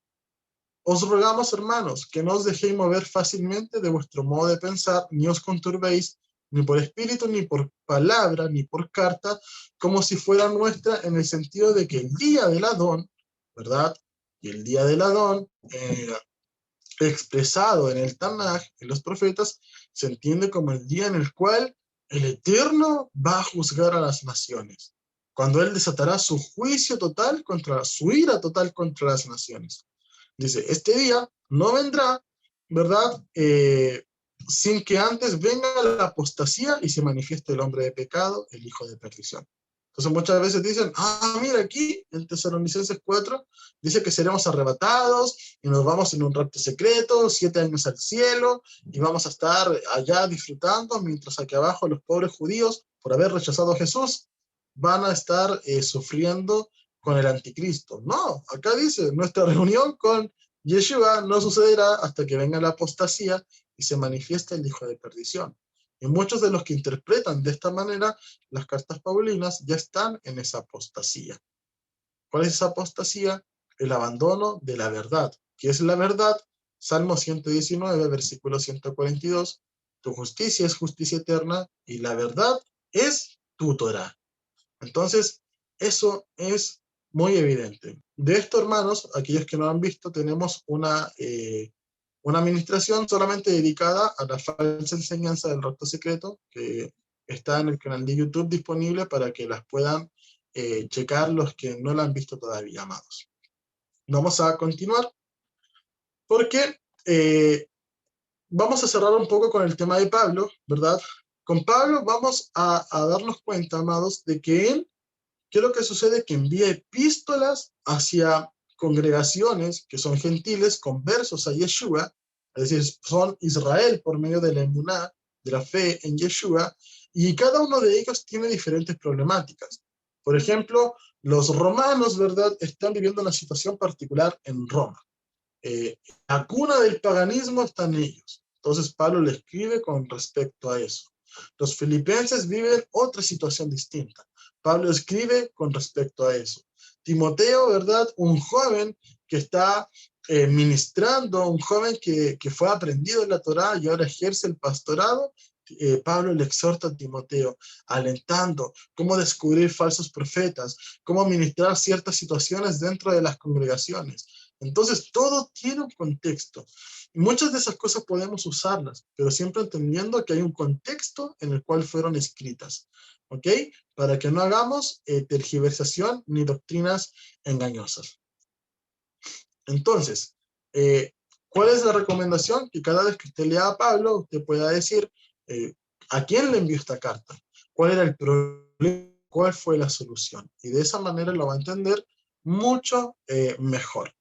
os rogamos, hermanos, que no os dejéis mover fácilmente de vuestro modo de pensar, ni os conturbéis, ni por espíritu, ni por palabra, ni por carta, como si fuera nuestra, en el sentido de que el día del Adón, ¿verdad? Y el día del Adón, expresado en el Tanaj, en los profetas, se entiende como el día en el cual el Eterno va a juzgar a las naciones, cuando Él desatará su juicio total su ira total contra las naciones. Dice, este día no vendrá, ¿verdad? Sin que antes venga la apostasía y se manifieste el hombre de pecado, el hijo de perdición. Entonces muchas veces dicen, mira aquí, en Tesalonicenses 4, dice que seremos arrebatados y nos vamos en un rapto secreto, 7 años al cielo, y vamos a estar allá disfrutando, mientras aquí abajo los pobres judíos, por haber rechazado a Jesús, van a estar sufriendo con el anticristo. No, acá dice, nuestra reunión con Yeshua no sucederá hasta que venga la apostasía y se manifieste el hijo de perdición. Y muchos de los que interpretan de esta manera las cartas paulinas ya están en esa apostasía. ¿Cuál es esa apostasía? El abandono de la verdad. ¿Qué es la verdad? Salmo 119, versículo 142. Tu justicia es justicia eterna y la verdad es tu Torah. Entonces, eso es muy evidente. De esto, hermanos, aquellos que no han visto, tenemos una administración solamente dedicada a la falsa enseñanza del rapto secreto, que está en el canal de YouTube disponible para que las puedan checar los que no la han visto todavía, amados. Vamos a continuar porque vamos a cerrar un poco con el tema de Pablo, ¿verdad? Con Pablo vamos a darnos cuenta, amados, de que él, ¿qué es lo que sucede? Que envía epístolas hacia congregaciones que son gentiles, conversos a Yeshua, es decir, son Israel por medio de la emuná, de la fe en Yeshua, y cada uno de ellos tiene diferentes problemáticas. Por ejemplo, los romanos, ¿verdad?, están viviendo una situación particular en Roma. La cuna del paganismo está en ellos. Entonces Pablo le escribe con respecto a eso. Los filipenses viven otra situación distinta. Pablo escribe con respecto a eso. Timoteo, ¿verdad? Un joven que está ministrando, un joven que fue aprendido en la Torá y ahora ejerce el pastorado. Pablo le exhorta a Timoteo, alentando cómo descubrir falsos profetas, cómo ministrar ciertas situaciones dentro de las congregaciones. Entonces, todo tiene un contexto. Y muchas de esas cosas podemos usarlas, pero siempre entendiendo que hay un contexto en el cual fueron escritas. ¿Ok? Para que no hagamos tergiversación ni doctrinas engañosas. Entonces, ¿cuál es la recomendación? Que cada vez que usted lea a Pablo, usted pueda decir, ¿a quién le envió esta carta? ¿Cuál era el problema? ¿Cuál fue la solución? Y de esa manera lo va a entender mucho mejor.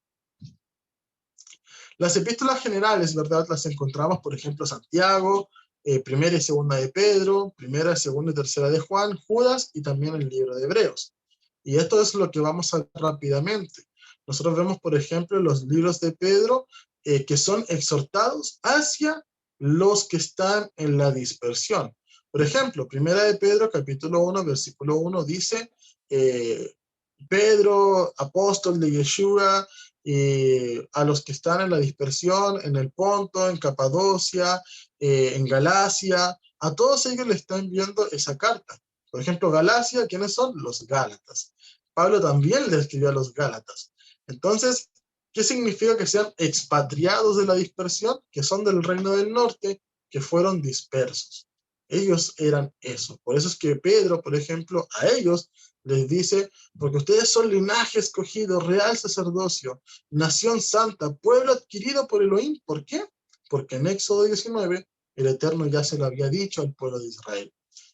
Las epístolas generales, ¿verdad? Las encontramos, por ejemplo, Santiago, primera y segunda de Pedro, primera, segunda y tercera de Juan, Judas y también el libro de Hebreos. Y esto es lo que vamos a ver rápidamente. Nosotros vemos, por ejemplo, los libros de Pedro que son exhortados hacia los que están en la dispersión. Por ejemplo, primera de Pedro, capítulo 1, versículo 1, dice, Pedro, apóstol de Yeshua, a los que están en la dispersión, en el Ponto, en Capadocia, en Galacia, a todos ellos le está enviando esa carta. Por ejemplo, Galacia, ¿quiénes son? Los Gálatas. Pablo también le escribió a los Gálatas. Entonces, ¿qué significa que sean expatriados de la dispersión? Que son del reino del norte, que fueron dispersos. Ellos eran eso. Por eso es que Pedro, por ejemplo, a ellos les dice, porque ustedes son linaje escogido, real sacerdocio, nación santa, pueblo adquirido por Elohim. ¿Por qué? Porque en Éxodo 19 el Eterno ya se lo había dicho al pueblo de Israel.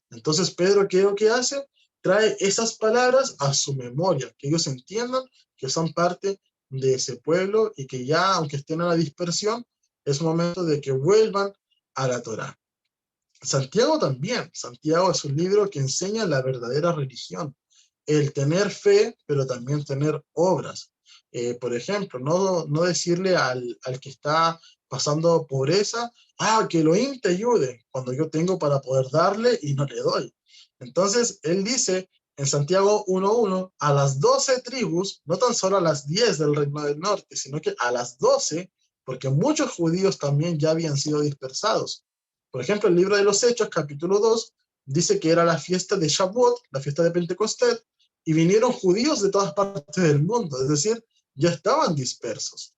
Entonces Pedro, ¿qué es lo que hace? Trae esas palabras a su memoria, que ellos entiendan que son parte de ese pueblo y que ya, aunque estén en la dispersión, es momento de que vuelvan a la Torá. Santiago también. Santiago es un libro que enseña la verdadera religión. El tener fe, pero también tener obras. Por ejemplo, no decirle al que está pasando pobreza, que Elohim te ayude, cuando yo tengo para poder darle y no le doy. Entonces, él dice en Santiago 1.1, a las 12 tribus, no tan solo a las 10 del reino del norte, sino que a las 12, porque muchos judíos también ya habían sido dispersados. Por ejemplo, el libro de los Hechos, capítulo 2, dice que era la fiesta de Shavuot, la fiesta de Pentecostés, y vinieron judíos de todas partes del mundo, es decir, ya estaban dispersos.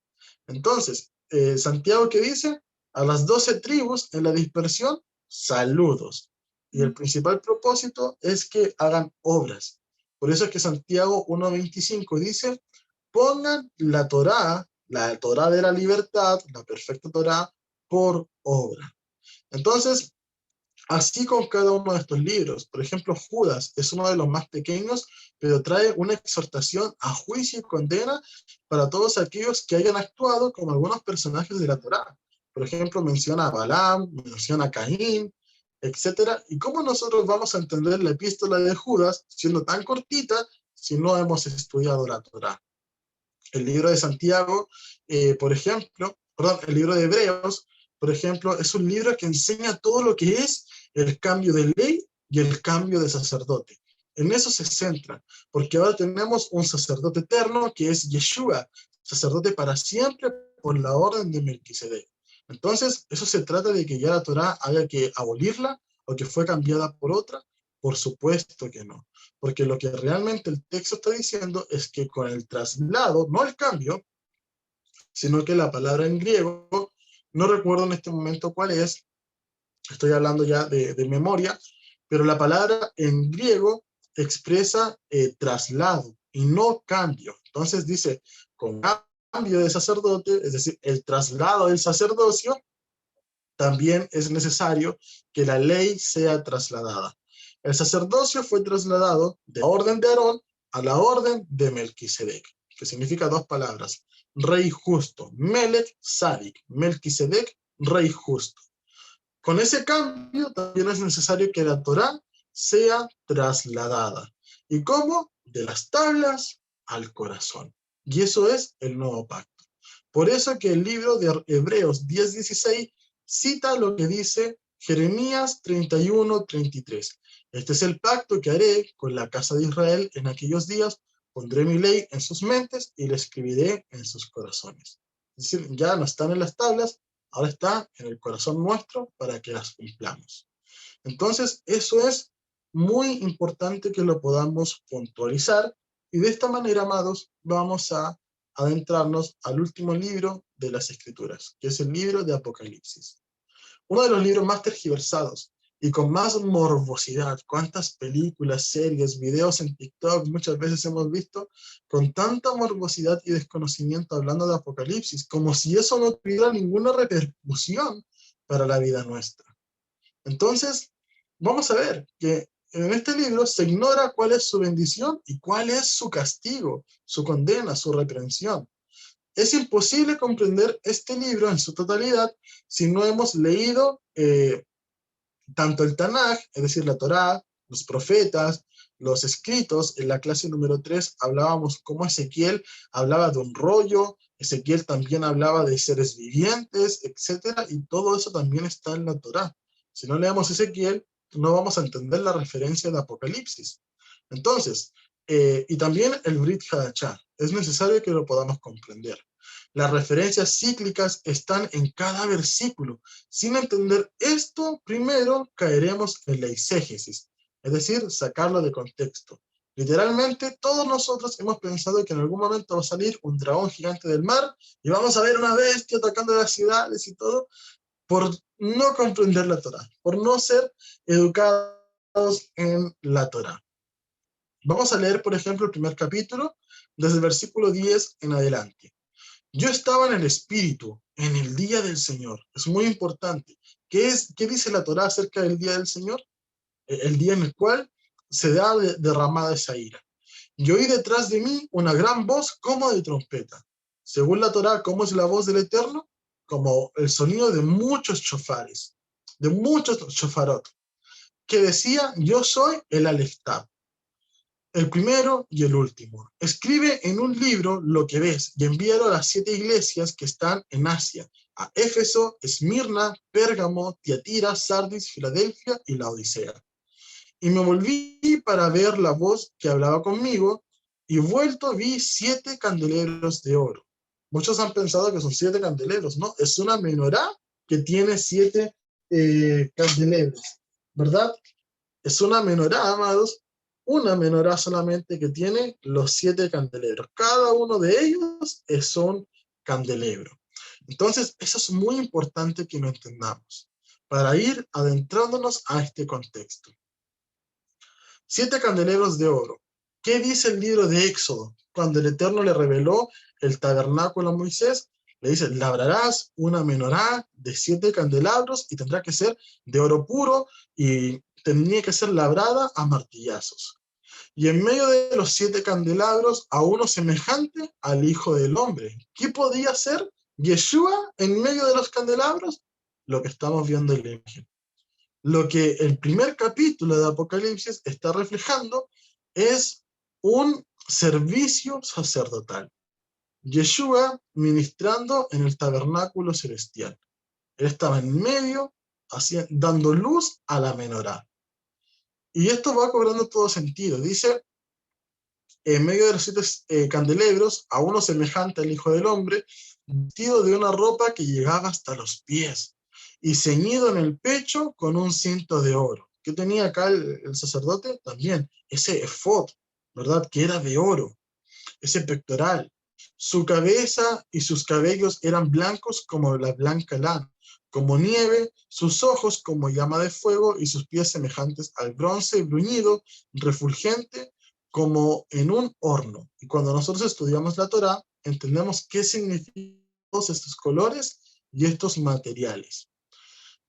Entonces, Santiago, ¿qué dice? A las 12 tribus en la dispersión, saludos. Y el principal propósito es que hagan obras. Por eso es que Santiago 1.25 dice, pongan la Torá de la libertad, la perfecta Torá, por obra. Entonces, así con cada uno de estos libros. Por ejemplo, Judas es uno de los más pequeños, pero trae una exhortación a juicio y condena para todos aquellos que hayan actuado como algunos personajes de la Torá. Por ejemplo, menciona a Balaam, menciona a Caín, etcétera. ¿Y cómo nosotros vamos a entender la epístola de Judas, siendo tan cortita, si no hemos estudiado la Torá? El libro de Santiago, por ejemplo, perdón, el libro de Hebreos, por ejemplo, es un libro que enseña todo lo que es el cambio de ley y el cambio de sacerdote. En eso se centra, porque ahora tenemos un sacerdote eterno que es Yeshua, sacerdote para siempre por la orden de Melquisedec. Entonces, ¿eso se trata de que ya la Torá haya que abolirla o que fue cambiada por otra? Por supuesto que no, porque lo que realmente el texto está diciendo es que con el traslado, no el cambio, sino que la palabra en griego, no recuerdo en este momento cuál es, estoy hablando ya de memoria, pero la palabra en griego expresa traslado y no cambio. Entonces dice, con cambio de sacerdote, es decir, el traslado del sacerdocio, también es necesario que la ley sea trasladada. El sacerdocio fue trasladado de la orden de Aarón a la orden de Melquisedec, que significa dos palabras, rey justo, Melech, Sadik, Melquisedec, rey justo. Con ese cambio también es necesario que la Torá sea trasladada. ¿Y cómo? De las tablas al corazón. Y eso es el nuevo pacto. Por eso que el libro de Hebreos 10:16 cita lo que dice Jeremías 31:33. Este es el pacto que haré con la casa de Israel en aquellos días. Pondré mi ley en sus mentes y la escribiré en sus corazones. Es decir, ya no están en las tablas, ahora está en el corazón nuestro para que las cumplamos. Entonces, eso es muy importante que lo podamos puntualizar y de esta manera, amados, vamos a adentrarnos al último libro de las Escrituras, que es el libro de Apocalipsis. Uno de los libros más tergiversados y con más morbosidad. ¿Cuántas películas, series, videos en TikTok muchas veces hemos visto con tanta morbosidad y desconocimiento hablando de Apocalipsis, como si eso no tuviera ninguna repercusión para la vida nuestra? Entonces, vamos a ver que en este libro se ignora cuál es su bendición y cuál es su castigo, su condena, su reprensión. Es imposible comprender este libro en su totalidad si no hemos leído tanto el Tanaj, es decir, la Torá, los profetas, los escritos. En la clase número 3 hablábamos cómo Ezequiel hablaba de un rollo, Ezequiel también hablaba de seres vivientes, etcétera, y todo eso también está en la Torá. Si no leemos Ezequiel, no vamos a entender la referencia de Apocalipsis. Entonces, y también el Brit Hadashah, es necesario que lo podamos comprender. Las referencias cíclicas están en cada versículo. Sin entender esto, primero caeremos en la exégesis, es decir, sacarlo de contexto. Literalmente, todos nosotros hemos pensado que en algún momento va a salir un dragón gigante del mar y vamos a ver una bestia atacando las ciudades y todo, por no comprender la Torá, por no ser educados en la Torá. Vamos a leer, por ejemplo, el primer capítulo, desde el versículo 10 en adelante. Yo estaba en el Espíritu, en el día del Señor. Es muy importante. ¿Qué dice la Torá acerca del día del Señor? El día en el cual se da derramada esa ira. Y oí detrás de mí una gran voz como de trompeta. Según la Torá, ¿cómo es la voz del Eterno? Como el sonido de muchos shofares, de muchos shofarot, que decía, yo soy el Aleftab, el primero y el último. Escribe en un libro lo que ves y envíalo a las 7 iglesias que están en Asia, a Éfeso, Esmirna, Pérgamo, Tiatira, Sardis, Filadelfia y la Odisea. Y me volví para ver la voz que hablaba conmigo, y vuelto vi 7 candelebros de oro. Muchos han pensado que son 7 candelebros, no, es una menorá que tiene 7 candelebros, ¿verdad? Es una menorá, amados, una menorá solamente que tiene los 7 candelebros. Cada uno de ellos es un candelebro. Entonces, eso es muy importante que lo entendamos para ir adentrándonos a este contexto. 7 candelebros de oro. ¿Qué dice el libro de Éxodo? Cuando el Eterno le reveló el tabernáculo a Moisés, le dice, labrarás una menorá de 7 candelabros y tendrá que ser de oro puro y tenía que ser labrada a martillazos. Y en medio de los 7 candelabros, a uno semejante al Hijo del Hombre. ¿Qué podía ser Yeshua en medio de los candelabros? Lo que estamos viendo en la imagen. lo que el primer capítulo de Apocalipsis está reflejando es un servicio sacerdotal. Yeshua ministrando en el tabernáculo celestial. Él estaba en medio, dando luz a la menorá. Y esto va cobrando todo sentido. Dice, en medio de los 7 candelebros, a uno semejante al Hijo del Hombre, vestido de una ropa que llegaba hasta los pies, y ceñido en el pecho con un cinto de oro. ¿Qué tenía acá el sacerdote? También ese efod, ¿verdad? Que era de oro, ese pectoral. Su cabeza y sus cabellos eran blancos como la blanca lana, como nieve, sus ojos como llama de fuego y sus pies semejantes al bronce bruñido, refulgente como en un horno. Y cuando nosotros estudiamos la Torá, entendemos qué significan todos estos colores y estos materiales.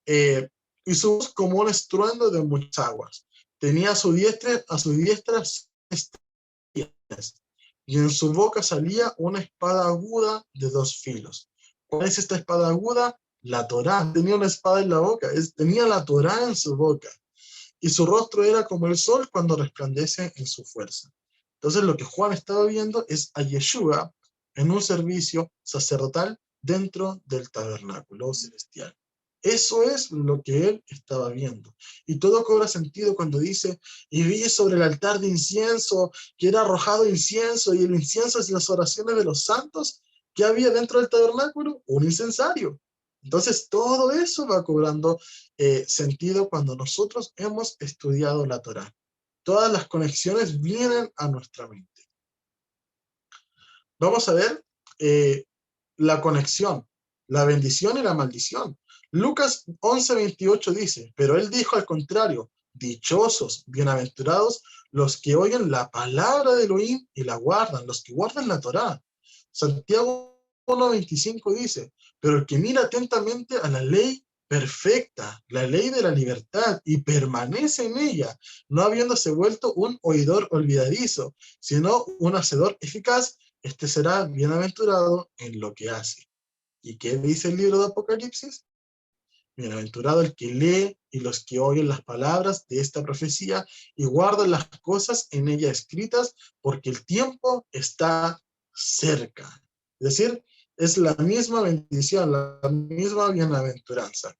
Y su voz como un estruendo de muchas aguas. Tenía a su diestra estrellas, y en su boca salía una espada aguda de 2 filos. ¿Cuál es esta espada aguda? La Torá. Tenía una espada en la boca, tenía la Torá en su boca. Y su rostro era como el sol cuando resplandece en su fuerza. Entonces lo que Juan estaba viendo es a Yeshua en un servicio sacerdotal dentro del tabernáculo celestial. Eso es lo que él estaba viendo. Y todo cobra sentido cuando dice, y vi sobre el altar de incienso, que era arrojado incienso, y el incienso es las oraciones de los santos, que había dentro del tabernáculo un incensario. Entonces todo eso va cobrando sentido cuando nosotros hemos estudiado la Torá. Todas las conexiones vienen a nuestra mente. Vamos a ver la conexión, la bendición y la maldición. Lucas 11:28 dice, pero él dijo al contrario, dichosos, bienaventurados los que oyen la palabra de Elohim y la guardan, los que guardan la Torá. Santiago 1:25 dice, pero el que mira atentamente a la ley perfecta, la ley de la libertad, y permanece en ella, no habiéndose vuelto un oidor olvidadizo, sino un hacedor eficaz, este será bienaventurado en lo que hace. ¿Y qué dice el libro de Apocalipsis? Bienaventurado el que lee y los que oyen las palabras de esta profecía y guardan las cosas en ella escritas, porque el tiempo está cerca. Es decir, es la misma bendición, la misma bienaventuranza.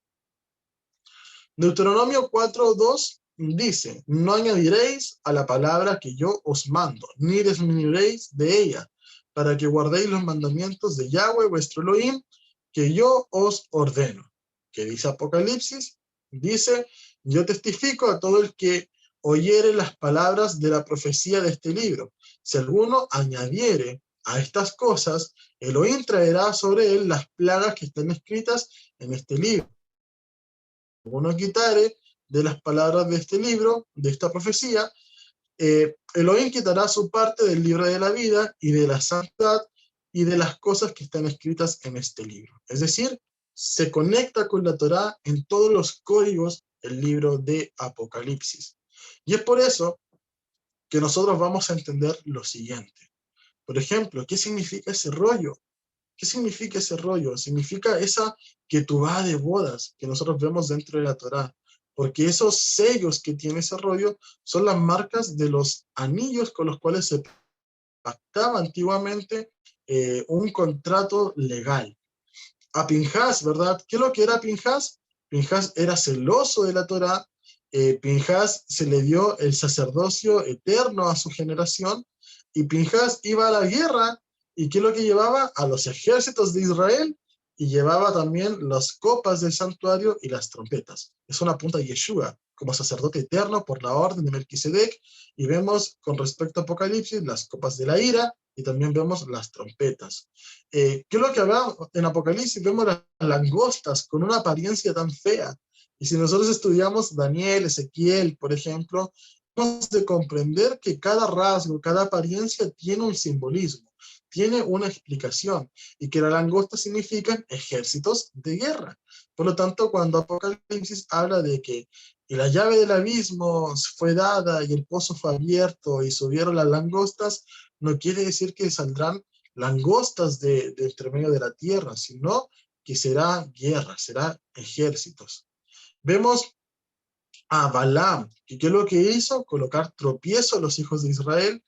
Deuteronomio 4:2 dice, no añadiréis a la palabra que yo os mando, ni disminuiréis de ella, para que guardéis los mandamientos de Yahweh vuestro Elohim, que yo os ordeno. ¿Qué dice Apocalipsis? Dice, yo testifico a todo el que oyere las palabras de la profecía de este libro. Si alguno añadiere a estas cosas, Elohim traerá sobre él las plagas que están escritas en este libro. Uno quitare de las palabras de este libro, de esta profecía, Elohim quitará su parte del libro de la vida y de la santidad y de las cosas que están escritas en este libro. Es decir, se conecta con la Torá en todos los códigos del libro de Apocalipsis. Y es por eso que nosotros vamos a entender lo siguiente. Por ejemplo, ¿qué significa ese rollo? ¿Qué significa ese rollo? Significa esa ketubá de bodas que nosotros vemos dentro de la Torá. Porque esos sellos que tiene ese rollo son las marcas de los anillos con los cuales se pactaba antiguamente un contrato legal. A Pinhas, ¿verdad? ¿Qué es lo que era Pinhas? Pinhas era celoso de la Torá. Pinhas se le dio el sacerdocio eterno a su generación, y Pinhas iba a la guerra. ¿Y qué es lo que llevaba? A los ejércitos de Israel, y llevaba también las copas del santuario y las trompetas. Es una punta de Yeshua como sacerdote eterno por la orden de Melquisedec, y vemos con respecto a Apocalipsis las copas de la ira, y también vemos las trompetas. ¿Qué es lo que hablamos en Apocalipsis? Vemos las langostas con una apariencia tan fea. Y si nosotros estudiamos Daniel, Ezequiel, por ejemplo, vamos a comprender que cada rasgo, cada apariencia tiene un simbolismo, tiene una explicación, y que la langosta significan ejércitos de guerra. Por lo tanto, cuando Apocalipsis habla de que la llave del abismo fue dada y el pozo fue abierto y subieron las langostas, no quiere decir que saldrán langostas de entre medio de la tierra, sino que será guerra, será ejércitos. Vemos a Balaam. ¿Y qué es lo que hizo? Colocar tropiezo a los hijos de Israel.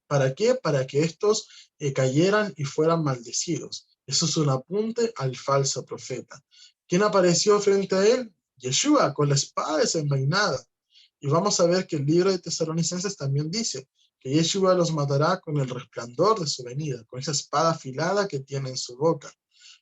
¿Para qué? Para que estos cayeran y fueran maldecidos. Eso es un apunte al falso profeta. ¿Quién apareció frente a él? Yeshua, con la espada desenvainada. Y vamos a ver que el libro de Tesalonicenses también dice que Yeshua los matará con el resplandor de su venida, con esa espada afilada que tiene en su boca.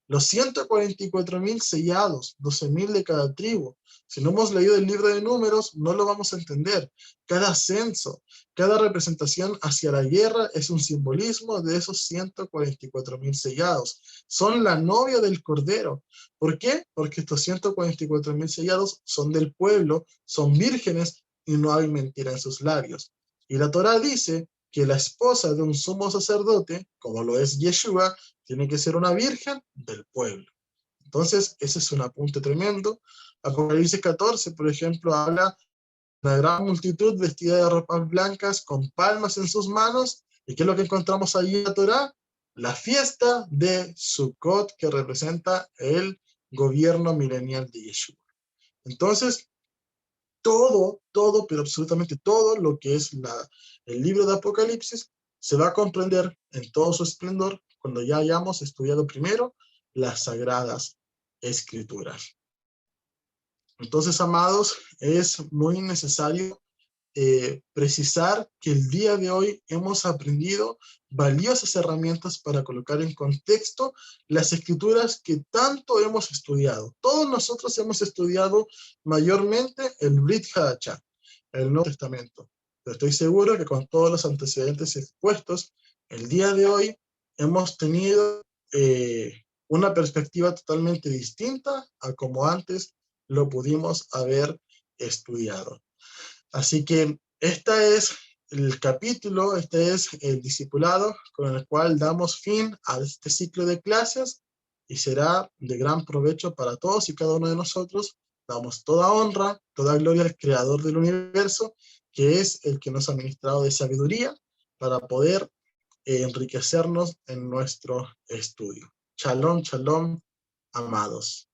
Los 144.000 sellados, 12.000 de cada tribu. Si no hemos leído el libro de Números, no lo vamos a entender. Cada censo, cada representación hacia la guerra es un simbolismo de esos 144.000 sellados. Son la novia del Cordero. ¿Por qué? Porque estos 144.000 sellados son del pueblo, son vírgenes y no hay mentira en sus labios. Y la Torá dice que la esposa de un sumo sacerdote, como lo es Yeshua, tiene que ser una virgen del pueblo. Entonces, ese es un apunte tremendo. Apocalipsis 14, por ejemplo, habla de una gran multitud vestida de ropas blancas con palmas en sus manos. ¿Y qué es lo que encontramos ahí en la Torá? La fiesta de Sukkot, que representa el gobierno milenial de Yeshua. Entonces, todo, pero absolutamente todo lo que es el libro de Apocalipsis se va a comprender en todo su esplendor cuando ya hayamos estudiado primero las Sagradas Escrituras. Entonces, amados, es muy necesario precisar que el día de hoy hemos aprendido valiosas herramientas para colocar en contexto las escrituras que tanto hemos estudiado. Todos nosotros hemos estudiado mayormente el Brit Hadashah, el Nuevo Testamento. Pero estoy seguro que con todos los antecedentes expuestos, el día de hoy hemos tenido una perspectiva totalmente distinta a como antes lo pudimos haber estudiado. Así que este es el capítulo, este es el discipulado con el cual damos fin a este ciclo de clases y será de gran provecho para todos y cada uno de nosotros. Damos toda honra, toda gloria al Creador del universo, que es el que nos ha ministrado de sabiduría para poder enriquecernos en nuestro estudio. Shalom, shalom, amados.